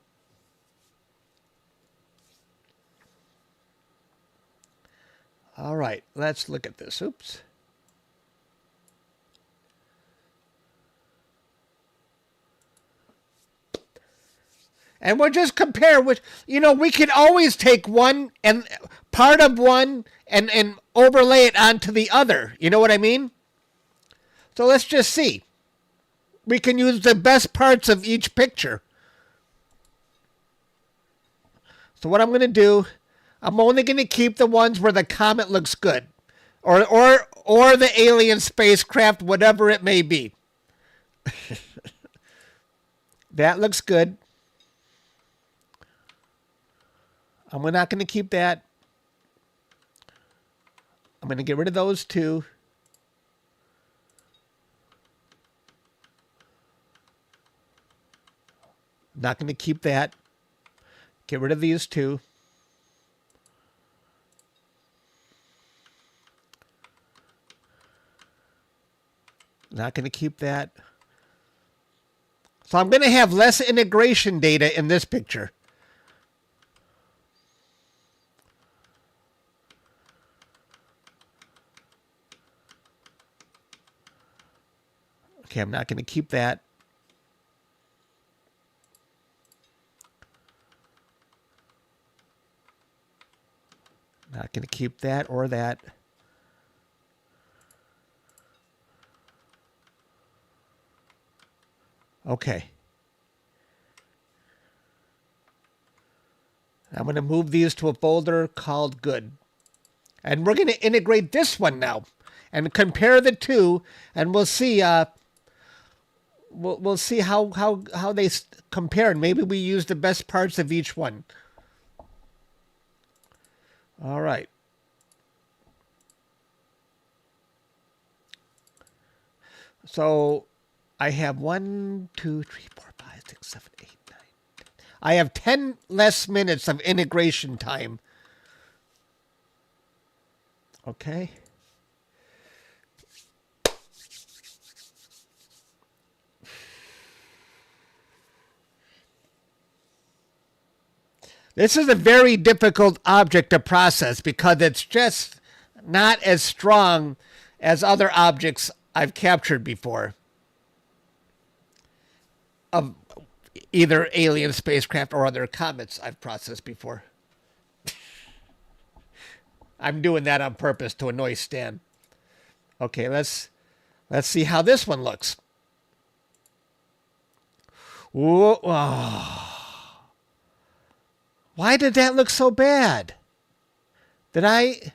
All right, let's look at this. Oops. And we'll just compare which, we can always take one and part of one and overlay it onto the other. You know what I mean? So let's just see. We can use the best parts of each picture. So what I'm going to do, I'm only going to keep the ones where the comet looks good. Or the alien spacecraft, whatever it may be. That looks good. I'm not going to keep that. I'm going to get rid of those two. Not going to keep that. Get rid of these two. Not going to keep that. So I'm going to have less integration data in this picture. Okay, I'm not going to keep that. Not going to keep that or that. Okay. I'm going to move these to a folder called good. And we're going to integrate this one now and compare the two, and we'll see we'll see how they compare, and maybe we use the best parts of each one. All right. So I have 1, 2, 3, 4, 5, 6, 7, 8, 9, 10. I have 10 less minutes of integration time. Okay. This is a very difficult object to process because it's just not as strong as other objects I've captured before of either alien spacecraft or other comets I've processed before. I'm doing that on purpose to annoy Stan. Okay, let's see how this one looks. Whoa. Oh. Why did that look so bad? Why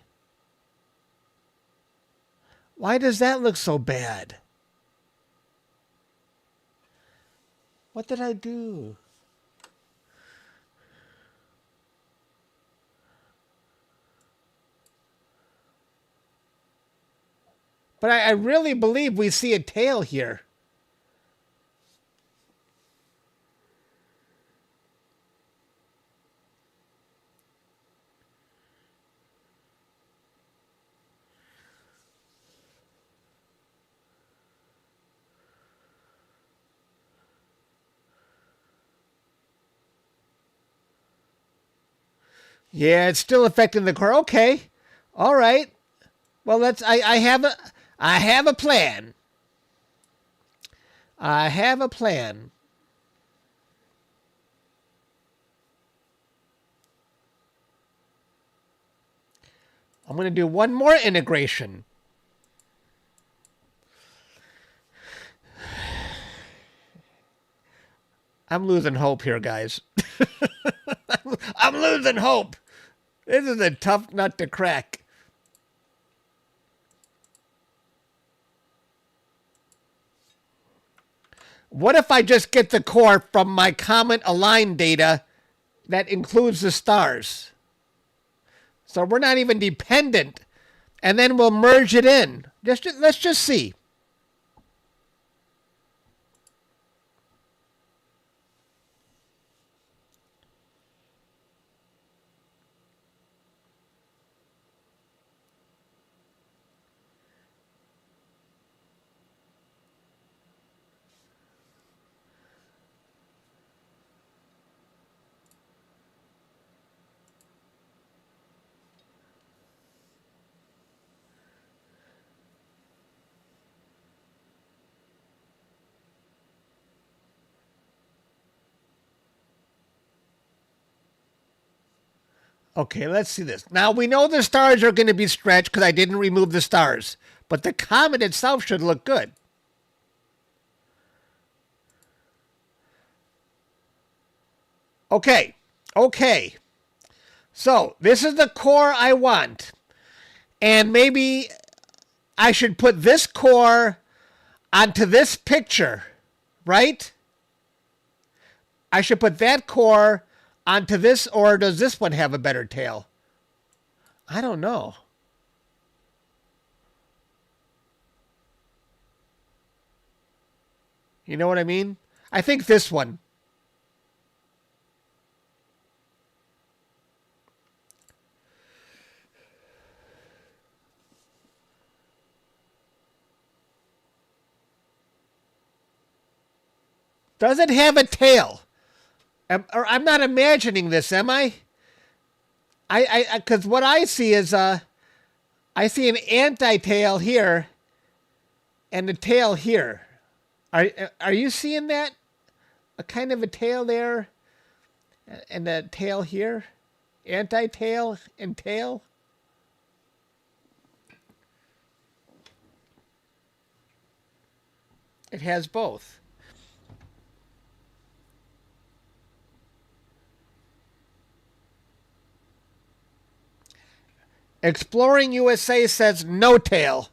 does that look so bad? What did I do? But I really believe we see a tail here. Yeah, it's still affecting the core. Okay. All right. Well, I have a plan. I have a plan. I'm going to do one more integration. I'm losing hope here, guys. I'm losing hope. This is a tough nut to crack. What if I just get the core from my Comet Align data that includes the stars? So we're not even dependent. And then we'll merge it in. Let's just see. Okay, let's see this. Now, we know the stars are going to be stretched because I didn't remove the stars. But the comet itself should look good. Okay. So, this is the core I want. And maybe I should put this core onto this picture, right? I should put that core onto this, or does this one have a better tail? I don't know. You know what I mean? I think this one. Does it have a tail? I'm not imagining this, am I? Because what I see is I see an anti-tail here and a tail here. Are you seeing that? A kind of a tail there and a tail here? Anti-tail and tail? It has both. Exploring USA says no tail.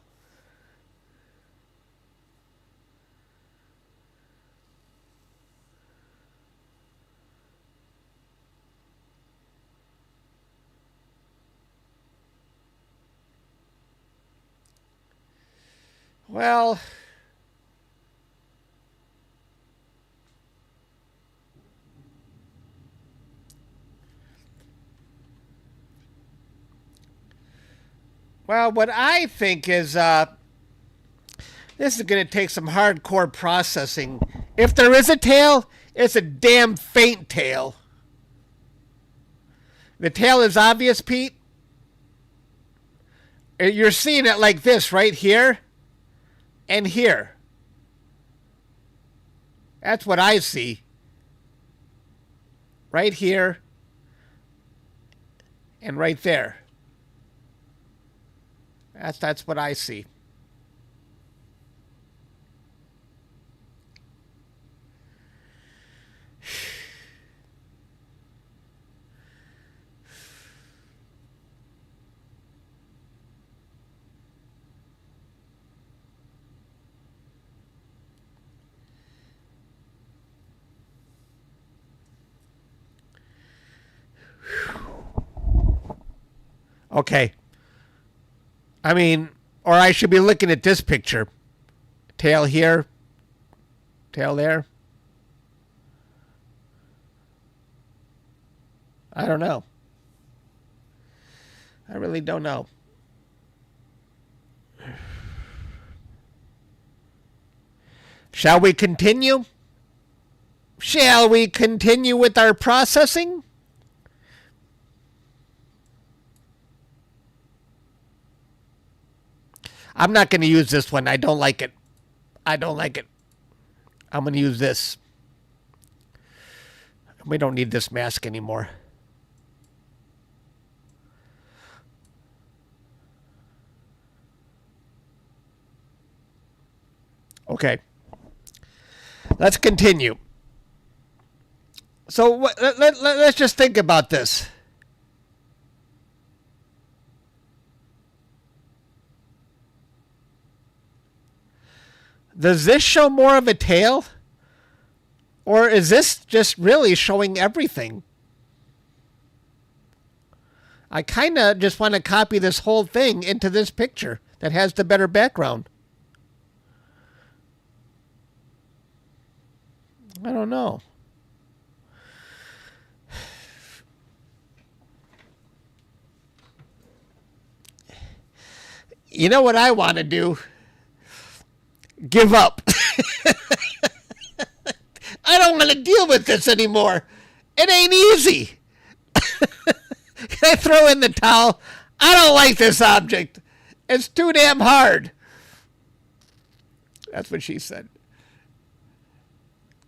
Well, what I think is this is going to take some hardcore processing. If there is a tail, it's a damn faint tail. The tail is obvious, Pete. You're seeing it like this right here and here. That's what I see. Right here and right there. That's what I see. Okay. I mean, or I should be looking at this picture. Tail here. Tail there. I don't know. I really don't know. Shall we continue? Shall we continue with our processing? I'm not going to use this one. I don't like it. I'm going to use this. We don't need this mask anymore. Okay. Let's continue. So let's just think about this. Does this show more of a tail? Or is this just really showing everything? I kind of just want to copy this whole thing into this picture that has the better background. I don't know. You know what I want to do? Give up. I don't want to deal with this anymore. It ain't easy. Can I throw in the towel? I don't like this object. It's too damn hard. That's what she said.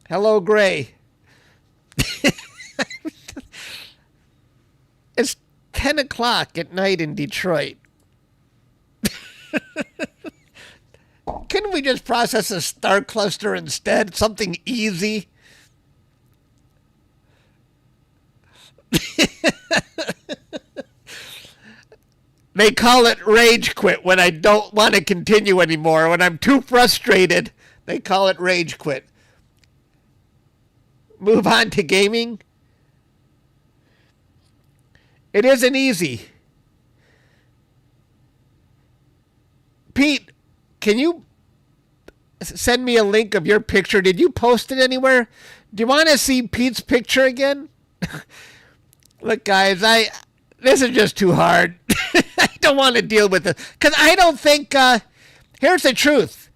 Hello, Gray. It's 10 o'clock at night in Detroit. Couldn't we just process a star cluster instead? Something easy? They call it rage quit when I don't want to continue anymore. When I'm too frustrated, they call it rage quit. Move on to gaming. It isn't easy. Pete, can you send me a link of your picture? Did you post it anywhere? Do you want to see Pete's picture again? Look, guys, this is just too hard. I don't want to deal with it. Because I don't think, here's the truth.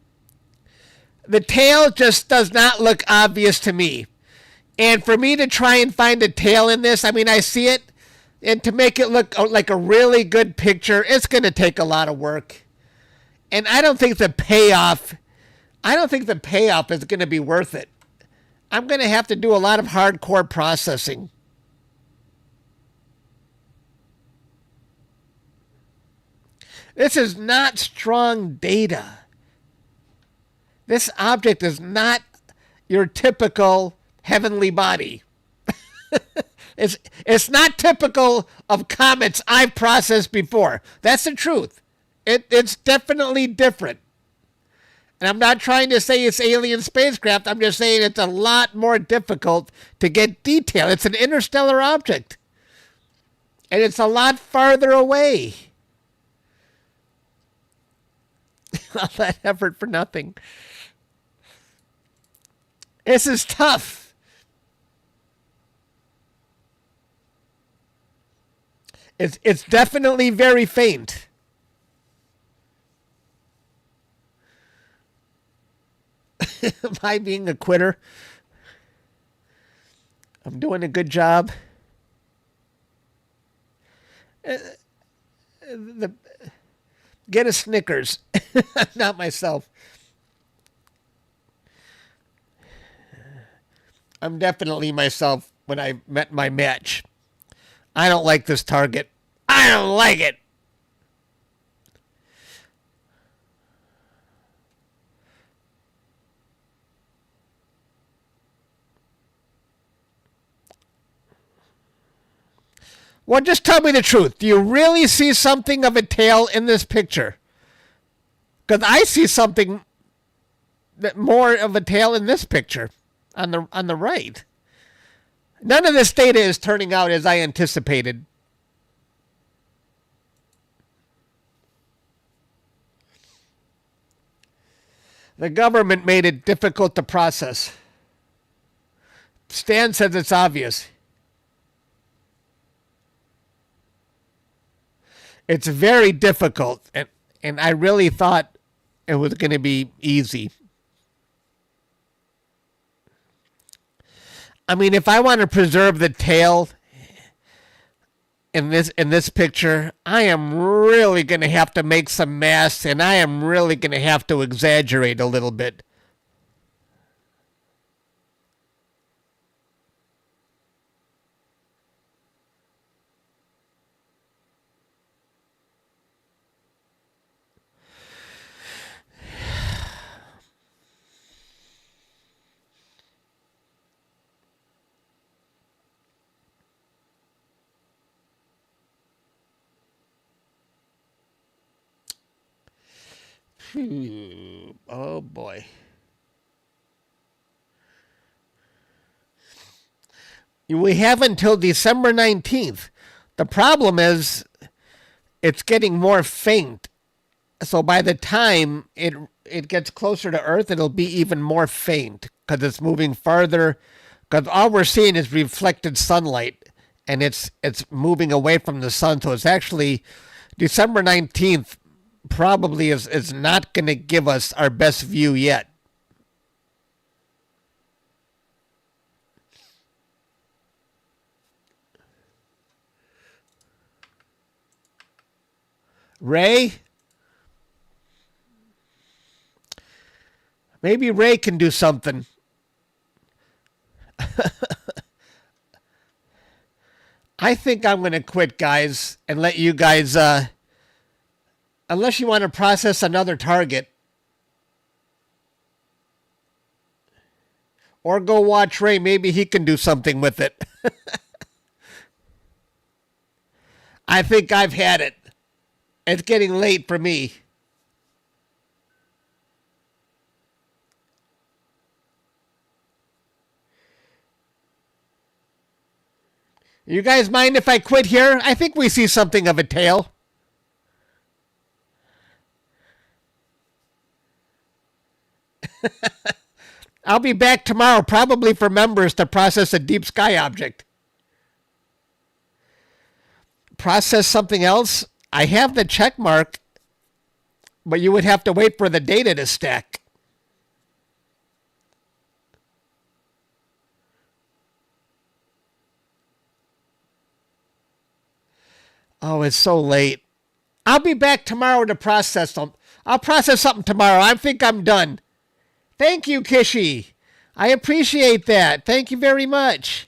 The tail just does not look obvious to me. And for me to try and find a tail in this, I mean, I see it. And to make it look like a really good picture, it's going to take a lot of work. And I don't think the payoff is going to be worth it. I'm going to have to do a lot of hardcore processing. This is not strong data. This object is not your typical heavenly body. It's not typical of comets I've processed before. That's the truth. It's definitely different. And I'm not trying to say it's alien spacecraft. I'm just saying it's a lot more difficult to get detail. It's an interstellar object. And it's a lot farther away. All that effort for nothing. This is tough. It's definitely very faint. Am I being a quitter? I'm doing a good job. Get a Snickers. Not myself. I'm definitely myself when I met my match. I don't like this target. I don't like it. Well, just tell me the truth. Do you really see something of a tail in this picture? Because I see something more of a tail in this picture on the right. None of this data is turning out as I anticipated. The government made it difficult to process. Stan says it's obvious. It's very difficult, and I really thought it was going to be easy. I mean, if I want to preserve the tail in this picture, I am really going to have to make some masks, and I am really going to have to exaggerate a little bit. Oh boy. We have until December 19th. The problem is it's getting more faint. So by the time it gets closer to Earth, it'll be even more faint because it's moving farther. Because all we're seeing is reflected sunlight, and it's moving away from the sun. So it's actually December 19th probably is not going to give us our best view yet. Ray? Maybe Ray can do something. I think I'm going to quit, guys, and let you guys, unless you want to process another target, or go watch Ray. Maybe he can do something with it. I think I've had it. It's getting late for me. You guys mind if I quit here? I think we see something of a tail. I'll be back tomorrow, probably for members, to process a deep sky object. Process something else? I have the check mark, but you would have to wait for the data to stack. Oh, it's so late. I'll be back tomorrow to process them. I'll process something tomorrow. I think I'm done. Thank you, Kishi. I appreciate that. Thank you very much.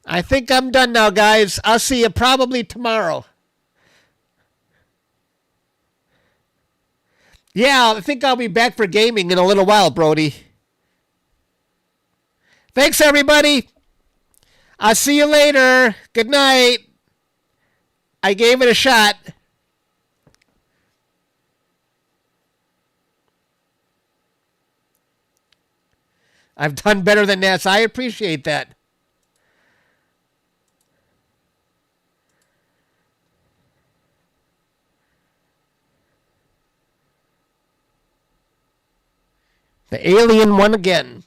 I think I'm done now, guys. I'll see you probably tomorrow. Yeah, I think I'll be back for gaming in a little while, Brody. Thanks, everybody. I'll see you later. Good night. I gave it a shot. I've done better than that, so I appreciate that. The alien won again.